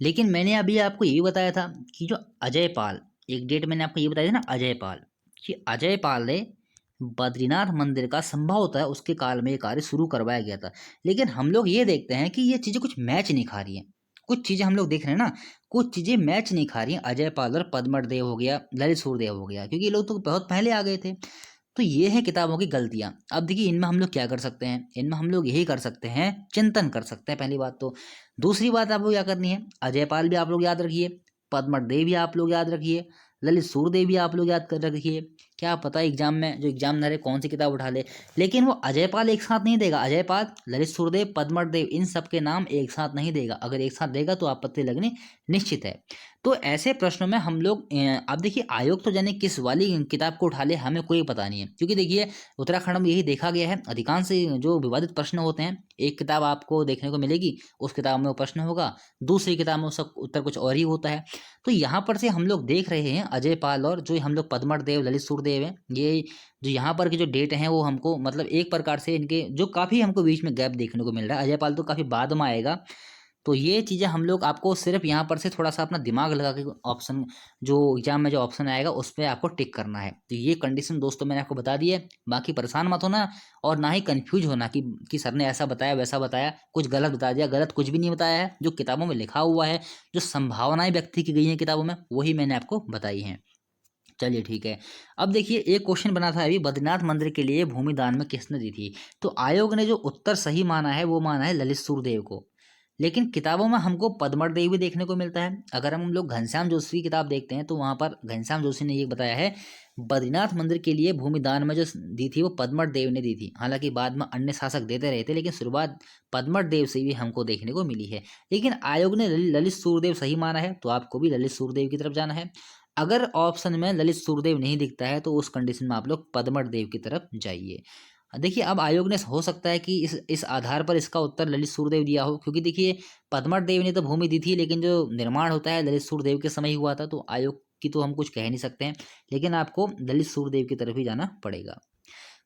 [SPEAKER 1] लेकिन मैंने अभी आपको ये भी बताया था कि जो अजय पाल, एक डेट मैंने आपको ये बताया था ना, अजय पाल, कि अजय पाल ने बद्रीनाथ मंदिर का संभव होता है उसके काल में ये कार्य शुरू करवाया गया था। लेकिन हम लोग ये देखते हैं कि ये चीज़ें कुछ मैच नहीं खा रही हैं। कुछ चीज़ें हम लोग देख रहे हैं ना, कुछ चीज़ें मैच नहीं खा रही हैं। अजय पाल और पद्मठ देव हो गया, ललित सूर्यदेव हो गया, क्योंकि ये लोग तो बहुत पहले आ गए थे। तो ये है किताबों की गलतियाँ। अब देखिए इनमें हम लोग क्या कर सकते हैं, इनमें हम लोग यही कर सकते हैं, चिंतन कर सकते हैं पहली बात तो। दूसरी बात आपको क्या करनी है, अजय पाल भी आप लोग याद रखिए, पद्मठ देव भी आप लोग याद रखिए, ललित सूर्यदेव भी आप लोग याद कर रखिए। क्या पता एग्जाम में जो एग्जामिनर है कौन सी किताब उठा ले, लेकिन वो अजय पाल एक साथ नहीं देगा। अजय पाल, ललित सूर्यदेव, पद्मठ देव, इन सब के नाम एक साथ नहीं देगा। अगर एक साथ देगा तो आपत्ति लगनी निश्चित है। तो ऐसे प्रश्नों में हम लोग आप देखिए आयोग तो जाने किस वाली किताब को उठा ले, हमें कोई पता नहीं है। क्योंकि देखिए उत्तराखंड में यही देखा गया है, अधिकांश जो विवादित प्रश्न होते हैं, एक किताब आपको देखने को मिलेगी, उस किताब में वो प्रश्न होगा, दूसरी किताब में उसका उत्तर कुछ और ही होता है। तो यहाँ पर से हम लोग देख रहे हैं अजय पाल और जो हम लोग पद्मठ देव, ललित सूर्यदेव हैं, ये जो यहाँ पर के जो डेट हैं वो हमको मतलब एक प्रकार से इनके जो काफ़ी हमको बीच में गैप देखने को मिल रहा है। अजय पाल तो काफ़ी बाद में आएगा। तो ये चीज़ें हम लोग आपको सिर्फ यहाँ पर से थोड़ा सा अपना दिमाग लगा के ऑप्शन जो एग्जाम में जो ऑप्शन आएगा उस पर आपको टिक करना है। तो ये कंडीशन दोस्तों मैंने आपको बता दी है। बाकी परेशान मत होना और ना ही कंफ्यूज होना कि सर ने ऐसा बताया वैसा बताया, कुछ गलत बता दिया। गलत कुछ भी नहीं बताया है, जो किताबों में लिखा हुआ है, जो संभावनाएं व्यक्त की गई हैं किताबों में, वही मैंने आपको बताई हैं। चलिए ठीक है। अब देखिए एक क्वेश्चन बना था अभी, बद्रीनाथ मंदिर के लिए भूमि दान में किसने दी थी। तो आयोग ने जो उत्तर सही माना है वो माना है ललित सूर्यदेव को, लेकिन किताबों में हमको पद्मठ देव भी देखने को मिलता है। अगर हम लोग घनश्याम जोशी की किताब देखते हैं तो वहाँ पर घनश्याम जोशी ने ये बताया है बद्रीनाथ मंदिर के लिए भूमि दान में जो दी थी वो पद्मठ देव ने दी थी। हालांकि बाद में अन्य शासक देते रहे थे, लेकिन शुरुआत पद्मठ देव से भी हमको देखने को मिली है। लेकिन आयोग ने ललित सूर्यदेव सही माना है, तो आपको भी ललित सूर्यदेव की तरफ जाना है। अगर ऑप्शन में ललित सूर्यदेव नहीं दिखता है तो उस कंडीशन में आप लोग पद्मठ देव की तरफ जाइए। देखिए अब आयोग ने हो सकता है कि इस आधार पर इसका उत्तर ललित सूर्यदेव दिया हो, क्योंकि देखिए पद्मठ देव ने तो भूमि दी थी, लेकिन जो निर्माण होता है ललित सूर्यदेव के समय ही हुआ था। तो आयोग की तो हम कुछ कह नहीं सकते हैं, लेकिन आपको ललित सूर्यदेव की तरफ ही जाना पड़ेगा।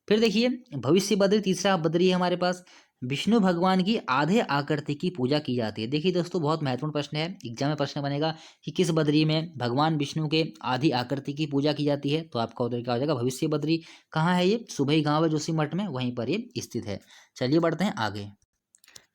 [SPEAKER 1] फिर देखिए भविष्य बद्री, तीसरा बद्री है हमारे पास। विष्णु भगवान की आधे आकृति की पूजा की जाती है। देखिए दोस्तों बहुत महत्वपूर्ण प्रश्न है, एग्जाम में प्रश्न बनेगा कि किस बद्री में भगवान विष्णु के आधी आकृति की पूजा की जाती है। तो आपका उत्तर क्या हो जाएगा, भविष्य बद्री। कहाँ है ये, सुबही गांव है जोशीमठ में, वहीं पर ये स्थित है। चलिए बढ़ते हैं आगे।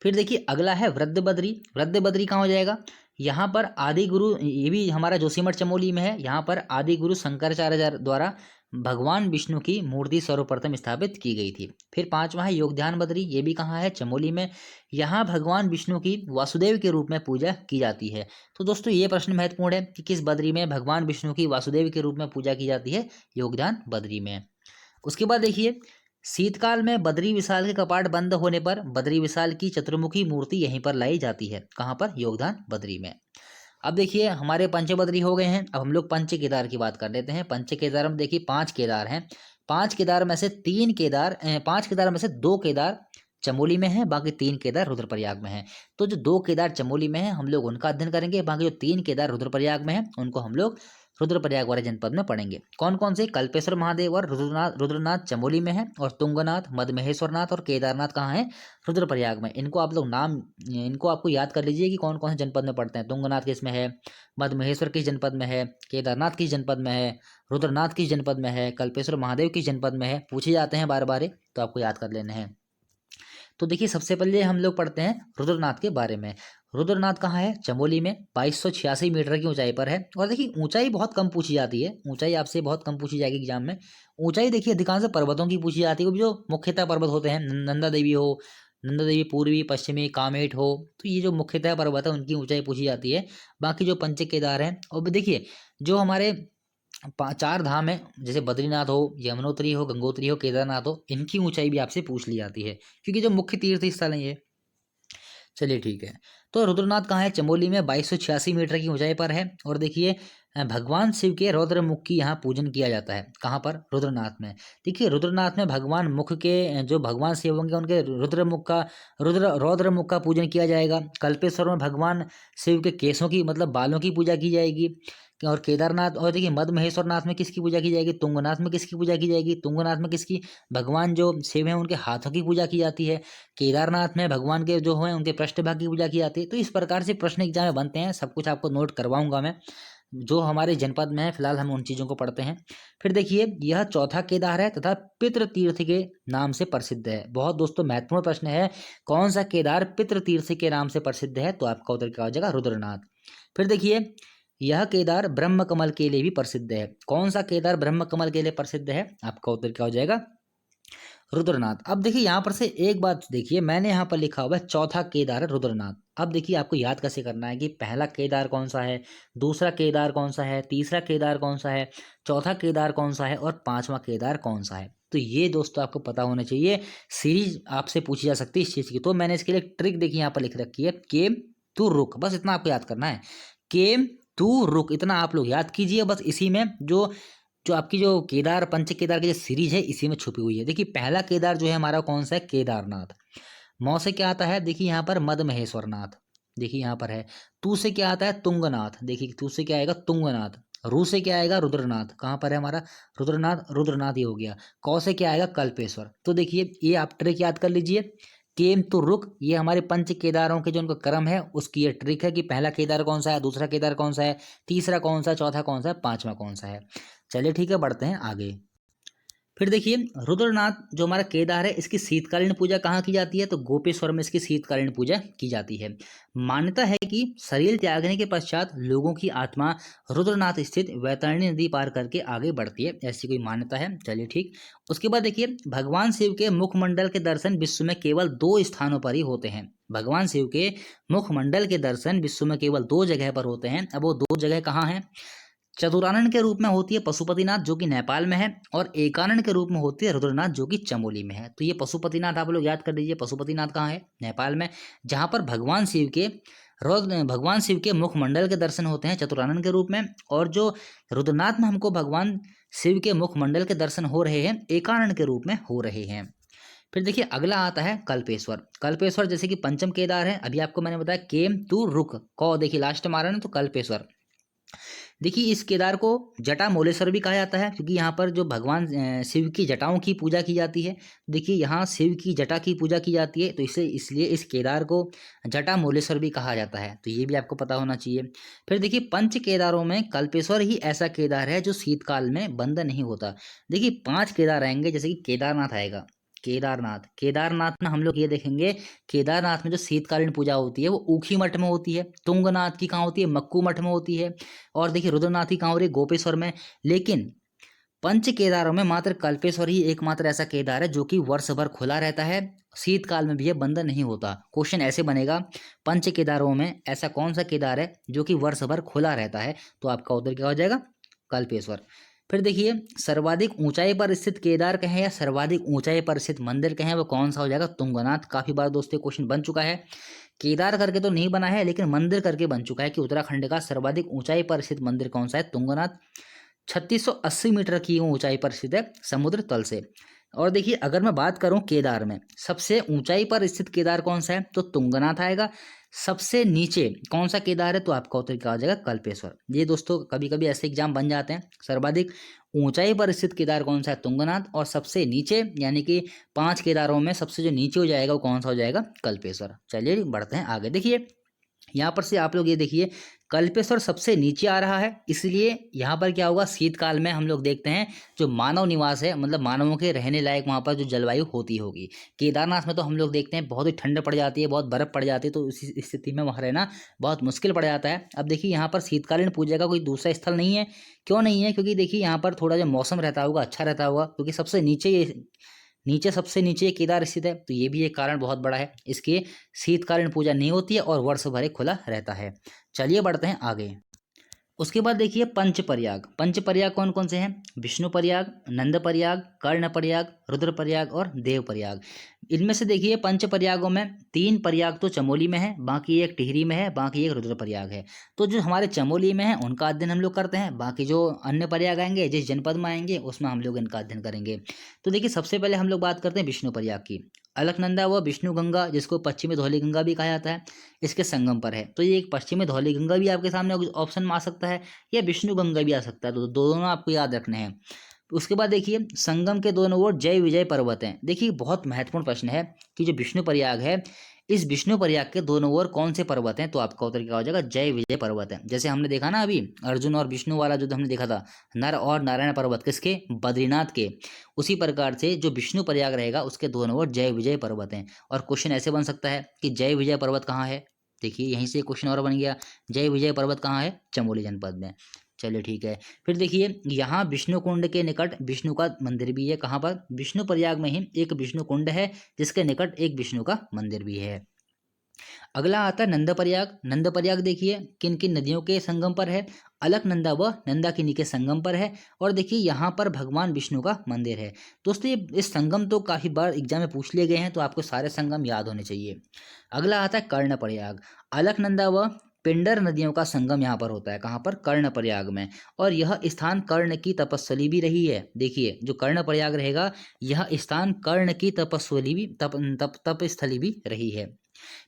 [SPEAKER 1] फिर देखिए अगला है वृद्ध बद्री। वृद्ध बद्री कहाँ हो जाएगा, यहाँ पर आदि गुरु, ये भी हमारा जोशीमठ चमोली में है। यहाँ पर आदि गुरु शंकराचार्य द्वारा भगवान विष्णु की मूर्ति सर्वप्रथम स्थापित की गई थी। फिर पांचवा है योगध्यान बद्री, ये भी कहाँ है, चमोली में। यहाँ भगवान विष्णु की वासुदेव के रूप में पूजा की जाती है। तो दोस्तों ये प्रश्न महत्वपूर्ण है कि किस बद्री में भगवान विष्णु की वासुदेव के रूप में पूजा की जाती है, योगध्यान बद्री में। उसके बाद देखिए शीतकाल में बद्री विशाल के कपाट बंद होने पर बद्री विशाल की चतुर्मुखी मूर्ति यहीं पर लाई जाती है। कहाँ पर, योगदान बद्री में। अब देखिए हमारे पंचबद्री हो गए हैं, अब हम लोग पंच केदार की बात कर लेते हैं। पंच केदार में देखिए 5 केदार हैं। 5 केदार में से 3 केदार 5 केदार में से 2 केदार चमोली में है, बाकी 3 केदार रुद्रप्रयाग में है। तो जो 2 केदार चमोली में है हम लोग उनका अध्ययन करेंगे, बाकी जो 3 केदार रुद्रप्रयाग में है उनको हम लोग रुद्रप्रयाग वाले जनपद में पढ़ेंगे। कौन कौन से, कल्पेश्वर महादेव और रुद्रनाथ चमोली में है, और तुंगनाथ, मदमहेश्वरनाथ और केदारनाथ कहाँ है, रुद्रप्रयाग में। इनको आप लोग नाम, इनको आपको याद कर लीजिए कि कौन कौन से जनपद में पढ़ते हैं। तुंगनाथ किस में है, मदमहेश्वर किस जनपद में है, केदारनाथ किस जनपद में है, रुद्रनाथ किस जनपद में है, कल्पेश्वर महादेव किस जनपद में है, पूछे जाते हैं बार बार, तो आपको याद कर लेने हैं। तो देखिए सबसे पहले हम लोग पढ़ते हैं रुद्रनाथ के बारे में। रुद्रनाथ कहाँ है, चमोली में, 2286 मीटर की ऊंचाई पर है। और देखिए ऊंचाई बहुत कम पूछी जाती है, ऊंचाई आपसे बहुत कम पूछी जाएगी एग्जाम में। ऊंचाई देखिए अधिकांश पर्वतों की पूछी जाती है, जो मुख्यतः पर्वत होते हैं, नंदा देवी हो, नंदा देवी पूर्वी, पश्चिमी, कामेट हो, तो ये जो मुख्यतः पर्वत है उनकी ऊंचाई पूछी जाती है। बाकी जो पंच केदार हैं, और देखिए जो हमारे 4 धाम है, जैसे बद्रीनाथ हो, यमुनोत्री हो, गंगोत्री हो, केदारनाथ हो, इनकी ऊंचाई भी आपसे पूछ ली जाती है, क्योंकि जो मुख्य तीर्थ स्थल है ये। चलिए ठीक है। तो रुद्रनाथ कहाँ है, चमोली में, 2286 मीटर की ऊंचाई पर है। और देखिए भगवान शिव के रौद्र मुख की यहाँ पूजन किया जाता है। कहाँ पर, रुद्रनाथ में। देखिए रुद्रनाथ में भगवान मुख के जो भगवान शिव होंगे उनके रौद्र मुख का पूजन किया जाएगा। कल्पेश्वर में भगवान शिव के केशों की मतलब बालों की पूजा की जाएगी। और केदारनाथ, और देखिए मदमहेश्वरनाथ में किसकी पूजा की जाएगी, तुंगनाथ में किसकी पूजा की जाएगी, तुंगनाथ में किसकी, भगवान जो शिव हैं उनके हाथों की पूजा की जाती है। केदारनाथ में भगवान के जो हैं उनके पृष्ठभाग की पूजा की जाती है। तो इस प्रकार से प्रश्न एग्जाम में बनते हैं, सब कुछ आपको नोट करवाऊंगा मैं। जो हमारे जनपद में है, फिलहाल हम उन चीज़ों को पढ़ते हैं। फिर देखिए यह चौथा केदार है तथा पितृ तीर्थ के नाम से प्रसिद्ध है। बहुत दोस्तों महत्वपूर्ण प्रश्न है, कौन सा केदार पितृ तीर्थ के नाम से प्रसिद्ध है? तो आपका उत्तर क्या हो जाएगा? रुद्रनाथ। फिर देखिए यह केदार ब्रह्म कमल के लिए भी प्रसिद्ध है। कौन सा केदार ब्रह्म कमल के लिए प्रसिद्ध है? आपका उत्तर क्या हो जाएगा? रुद्रनाथ। अब देखिए यहाँ पर से एक बात देखिए, मैंने यहाँ पर लिखा हुआ है चौथा केदार है रुद्रनाथ। अब देखिए आपको याद कैसे करना है कि पहला केदार कौन सा है, दूसरा केदार कौन सा है, तीसरा केदार कौन सा है, चौथा केदार कौन सा है और पांचवा केदार कौन सा है। तो ये दोस्तों आपको पता होना चाहिए। सीरीज आपसे पूछी जा सकती है इस चीज़ की, तो मैंने इसके लिए एक ट्रिक देखिए यहाँ पर लिख रखी है, केम तू रुक, बस इतना आपको याद करना है। केम तू रुक, इतना आप लोग याद कीजिए। बस इसी में जो जो आपकी जो केदार पंच केदार की जो सीरीज है इसी में छुपी हुई है। देखिए पहला केदार जो है हमारा कौन सा है? केदारनाथ। मौ से क्या आता है? देखिए यहाँ पर मद महेश्वर नाथ, देखिए यहाँ पर है। तू से क्या आता है? तुंगनाथ, देखिए तू से क्या आएगा? तुंगनाथ। रू से क्या आएगा? रुद्रनाथ। कहाँ पर है हमारा? रुद्रनाथ, रुद्रनाथ ये हो गया। कौ से क्या आएगा? कल्पेश्वर। तो देखिए ये आप ट्रिक याद कर लीजिए, केम तो रुक, ये हमारे पंच केदारों के जो उनका क्रम है उसकी ये ट्रिक है कि पहला केदार कौन सा है, दूसरा केदार कौन सा है, तीसरा कौन सा है, चौथा कौन सा है, पांचवा कौन सा है। चलिए ठीक है, बढ़ते हैं आगे। फिर देखिए रुद्रनाथ जो हमारा केदार है इसकी शीतकालीन पूजा कहाँ की जाती है? तो गोपेश्वर में इसकी शीतकालीन पूजा की जाती है। मान्यता है कि शरीर त्यागने के पश्चात लोगों की आत्मा रुद्रनाथ स्थित वैतरणी नदी पार करके आगे बढ़ती है, ऐसी कोई मान्यता है। चलिए ठीक। उसके बाद देखिए भगवान शिव के मुखमंडल के दर्शन विश्व में केवल 2 स्थानों पर ही होते हैं। भगवान शिव के मुखमंडल के दर्शन विश्व में केवल 2 जगह पर होते हैं। अब वो 2 जगह कहाँ हैं? चतुरानन के रूप में होती है पशुपतिनाथ जो कि नेपाल में है, और एकानन के रूप में होती है रुद्रनाथ जो कि चमोली में है। तो ये पशुपतिनाथ आप लोग याद कर लीजिए, पशुपतिनाथ कहाँ है? नेपाल में। जहाँ पर भगवान शिव के मुखमंडल के दर्शन होते हैं चतुरानन के रूप में, और जो रुद्रनाथ में हमको भगवान शिव के मुखमंडल के दर्शन हो रहे हैं एकानन के रूप में हो रहे हैं। फिर देखिए अगला आता है कल्पेश्वर। कल्पेश्वर जैसे कि पंचम केदार है, अभी आपको मैंने बताया केम तू रुक, कौ देखिए लास्ट में आ रहा है ना, तो कल्पेश्वर। देखिए इस केदार को जटा मोलेश्वर भी कहा जाता है, क्योंकि यहाँ पर जो भगवान शिव की जटाओं की पूजा की जाती है। देखिए यहाँ शिव की जटा की पूजा की जाती है, तो इसलिए इस केदार को जटा मोलेश्वर भी कहा जाता है, तो ये भी आपको पता होना चाहिए। फिर देखिए पंच केदारों में कल्पेश्वर ही ऐसा केदार है जो शीतकाल में बंद नहीं होता। देखिए 5 केदार आएंगे, जैसे कि केदारनाथ आएगा, केदारनाथ में हम लोग ये देखेंगे, केदारनाथ में जो शीतकालीन पूजा होती है वो ऊखी मठ में होती है। तुंगनाथ की कहाँ होती है? मक्कू मठ में होती है। और देखिए रुद्रनाथ की कहाँ हो रही है? गोपेश्वर में। लेकिन पंच केदारों में मात्र कल्पेश्वर ही एकमात्र ऐसा केदार है जो कि वर्ष भर खुला रहता है, शीतकाल में भी ये बंद नहीं होता। क्वेश्चन ऐसे बनेगा, पंच केदारों में ऐसा कौन सा केदार है जो कि वर्ष भर खुला रहता है? तो आपका उत्तर क्या हो जाएगा? कल्पेश्वर। फिर देखिए सर्वाधिक ऊंचाई पर स्थित केदार कहें या सर्वाधिक ऊंचाई पर स्थित मंदिर कहें, वो कौन सा हो जाएगा? तुंगनाथ। काफी बार दोस्तों क्वेश्चन बन चुका है, केदार करके तो नहीं बना है लेकिन मंदिर करके बन चुका है कि उत्तराखंड का सर्वाधिक ऊंचाई पर स्थित मंदिर कौन सा है? तुंगनाथ। 3680 मीटर की ऊंचाई पर स्थित है समुद्र तल से। और देखिए अगर मैं बात करूं केदार में सबसे ऊंचाई पर स्थित केदार कौन सा है? तो तुंगनाथ आएगा। सबसे नीचे कौन सा केदार है? तो आपका उत्तर क्या हो जाएगा? कल्पेश्वर। ये दोस्तों कभी कभी ऐसे एग्जाम बन जाते हैं, सर्वाधिक ऊंचाई पर स्थित केदार कौन सा है? तुंगनाथ। और सबसे नीचे यानी कि 5 केदारों में सबसे जो नीचे हो जाएगा वो कौन सा हो जाएगा? कल्पेश्वर। चलिए बढ़ते हैं आगे। देखिए यहाँ पर से आप लोग ये देखिए कल्पेश्वर सबसे नीचे आ रहा है, इसलिए यहाँ पर क्या होगा? शीतकाल में हम लोग देखते हैं जो मानव निवास है, मतलब मानवों के रहने लायक वहाँ पर जो जलवायु होती होगी। केदारनाथ में तो हम लोग देखते हैं बहुत ही ठंड पड़ जाती है, बहुत बर्फ पड़ जाती है, तो इस स्थिति में वहाँ रहना बहुत मुश्किल पड़ जाता है। अब देखिए यहाँ पर शीतकालीन पूजा का कोई दूसरा स्थल नहीं है। क्यों नहीं है? क्योंकि देखिए यहाँ पर थोड़ा जो मौसम रहता होगा अच्छा रहता होगा, क्योंकि सबसे नीचे ये केदार स्थित है, तो ये भी एक कारण बहुत बड़ा है, इसकी शीतकालीन पूजा नहीं होती है और वर्ष भर खुला रहता है। चलिए बढ़ते हैं आगे। उसके बाद देखिए पंचप्रयाग। पंचप्रयाग कौन कौन से हैं? विष्णु प्रयाग, नंद प्रयाग, कर्ण प्रयाग, रुद्र प्रयाग और देव प्रयाग। इनमें से देखिए पंच प्रयागों में 3 प्रयाग तो चमोली में है, बाकी एक टिहरी में है, बाकी एक रुद्र प्रयाग है। तो जो हमारे चमोली में है उनका अध्ययन हम लोग करते हैं, बाकी जो अन्य प्रयाग आएंगे जिस जनपद में आएंगे उसमें हम लोग इनका अध्ययन करेंगे। तो देखिए सबसे पहले हम लोग बात करते हैं विष्णु प्रयाग की। अलकनंदा व विष्णु गंगा, जिसको पश्चिमी धौली गंगा भी कहा जाता है, इसके संगम पर है। तो ये एक पश्चिमी धौली गंगा भी आपके सामने ऑप्शन में आ सकता है, या विष्णु गंगा भी आ सकता है, तो दोनों आपको याद रखने हैं। उसके बाद देखिए संगम के दोनों ओर जय विजय पर्वत हैं। देखिए बहुत महत्वपूर्ण प्रश्न है कि जो विष्णु प्रयाग है इस विष्णु प्रयाग के दोनों ओर कौन से पर्वत हैं? तो आपका उत्तर क्या हो जाएगा? जय विजय पर्वत है। जैसे हमने देखा ना अभी अर्जुन और विष्णु वाला जो हमने देखा था, नर और नारायण पर्वत किसके? बद्रीनाथ के। उसी प्रकार से जो विष्णु प्रयाग रहेगा उसके दोनों ओर जय विजय पर्वत हैं। और क्वेश्चन ऐसे बन सकता है कि जय विजय पर्वत कहाँ है? देखिए यहीं से क्वेश्चन और बन गया, जय विजय पर्वत कहाँ है? चमोली जनपद में। चलिए ठीक है। फिर देखिए यहाँ विष्णु कुंड के निकट विष्णु का मंदिर भी है। कहाँ पर? विष्णु प्रयाग में ही एक विष्णु कुंड है जिसके निकट एक विष्णु का मंदिर भी है। अगला आता है नंद प्रयाग। नंद प्रयाग देखिए किन किन नदियों के संगम पर है? अलकनंदा व नंदाकिनी के संगम पर है। और देखिए यहाँ पर भगवान विष्णु का मंदिर है। दोस्तों ये इस संगम तो काफी बार एग्जाम में पूछ लिए गए हैं, तो आपको सारे संगम याद होने चाहिए। अगला आता है कर्ण प्रयाग। अलकनंदा व पिंडर नदियों का संगम यहाँ पर होता है। कहाँ पर? कर्ण प्रयाग में। और यह स्थान कर्ण की तपस्वी भी रही है। देखिए जो कर्ण प्रयाग रहेगा यह स्थान कर्ण की तपस्वी भी तपस्थली भी रही है।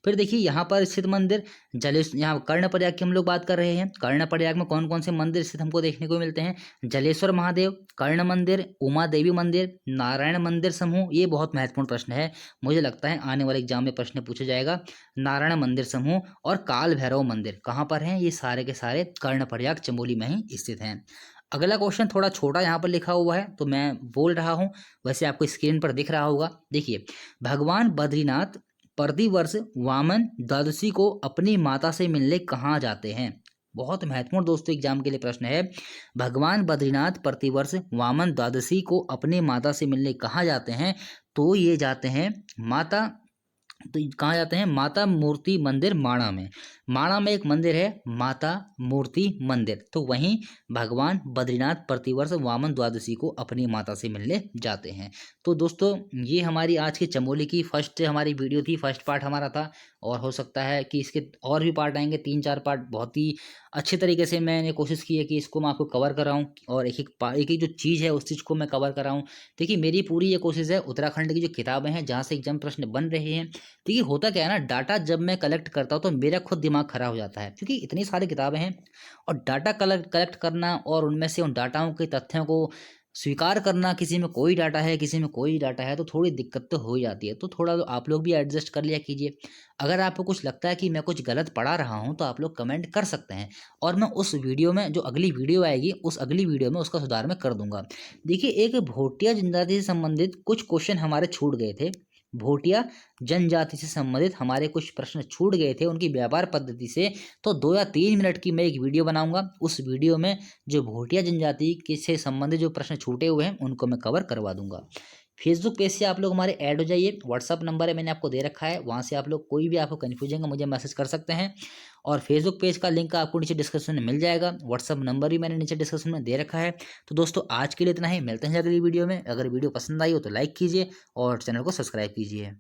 [SPEAKER 1] फिर देखिए यहाँ पर स्थित मंदिर यहाँ कर्ण प्रयाग की हम लोग बात कर रहे हैं। कर्ण प्रयाग में कौन कौन से मंदिर स्थित हमको देखने को मिलते हैं? जलेश्वर महादेव, कर्ण मंदिर, उमा देवी मंदिर, नारायण मंदिर समूह। ये बहुत महत्वपूर्ण प्रश्न है, मुझे लगता है आने वाले एग्जाम में प्रश्न पूछा जाएगा। नारायण मंदिर समूह और काल भैरव मंदिर कहाँ पर हैं? ये सारे के सारे कर्ण प्रयाग चमोली में ही स्थित हैं। अगला क्वेश्चन थोड़ा छोटा यहाँ पर लिखा हुआ है तो मैं बोल रहा हूँ, वैसे आपको स्क्रीन पर दिख रहा होगा। देखिए भगवान बद्रीनाथ प्रतिवर्ष वामन द्वादशी को अपनी माता से मिलने कहाँ जाते हैं? बहुत महत्वपूर्ण दोस्तों एग्जाम के लिए प्रश्न है। भगवान बद्रीनाथ प्रतिवर्ष वामन द्वादशी को अपने माता से मिलने कहाँ जाते हैं? तो ये जाते हैं माता, तो कहाँ जाते हैं? माता मूर्ति मंदिर माणा में। माणा में एक मंदिर है माता मूर्ति मंदिर, तो वहीं भगवान बद्रीनाथ प्रतिवर्ष वामन द्वादशी को अपनी माता से मिलने जाते हैं। तो दोस्तों ये हमारी आज की चमोली की फर्स्ट हमारी वीडियो थी, फर्स्ट पार्ट हमारा था। और हो सकता है कि इसके और भी पार्ट आएंगे, 3-4 पार्ट। बहुत ही अच्छे तरीके से मैंने कोशिश की है कि इसको मैं आपको कवर कराऊँ और एक एक जो चीज़ है उस चीज़ को मैं कवर कराऊँ। देखिए मेरी पूरी ये कोशिश है, उत्तराखंड की जो किताबें हैं जहाँ से एग्जाम प्रश्न बन रहे हैं। देखिए होता क्या है ना, डाटा जब मैं कलेक्ट करता हूँ तो मेरा खुद दिमाग खराब हो जाता है, क्योंकि इतनी सारी किताबें हैं और डाटा कलेक्ट करना और उनमें से उन डाटाओं के तथ्यों को स्वीकार करना, किसी में कोई डाटा है किसी में कोई डाटा है, तो थोड़ी दिक्कत तो हो ही जाती है। तो थोड़ा तो आप लोग भी एडजस्ट कर लिया कीजिए। अगर आपको कुछ लगता है कि मैं कुछ गलत पढ़ा रहा हूँ तो आप लोग कमेंट कर सकते हैं, और मैं उस वीडियो में जो अगली वीडियो आएगी उस अगली वीडियो में उसका सुधार मैं कर दूंगा। देखिए एक भोटिया जनजाति से संबंधित कुछ क्वेश्चन हमारे छूट गए थे। भोटिया जनजाति से संबंधित हमारे कुछ प्रश्न छूट गए थे उनकी व्यापार पद्धति से। तो 2 या 3 मिनट की मैं एक वीडियो बनाऊंगा, उस वीडियो में जो भोटिया जनजाति के से संबंधित जो प्रश्न छूटे हुए हैं उनको मैं कवर करवा दूंगा। फेसबुक पेज से आप लोग हमारे ऐड हो जाइए, व्हाट्सअप नंबर है मैंने आपको दे रखा है, वहाँ से आप लोग कोई भी आपको कन्फ्यूजन है मुझे मैसेज कर सकते हैं। और फेसबुक पेज का लिंक आपको नीचे डिस्क्रिप्शन में मिल जाएगा, व्हाट्सअप नंबर भी मैंने नीचे डिस्क्रिप्शन में दे रखा है। तो दोस्तों आज के लिए इतना ही, मिलते हैं अगली वीडियो में। अगर वीडियो पसंद आई हो तो लाइक कीजिए और चैनल को सब्सक्राइब कीजिए।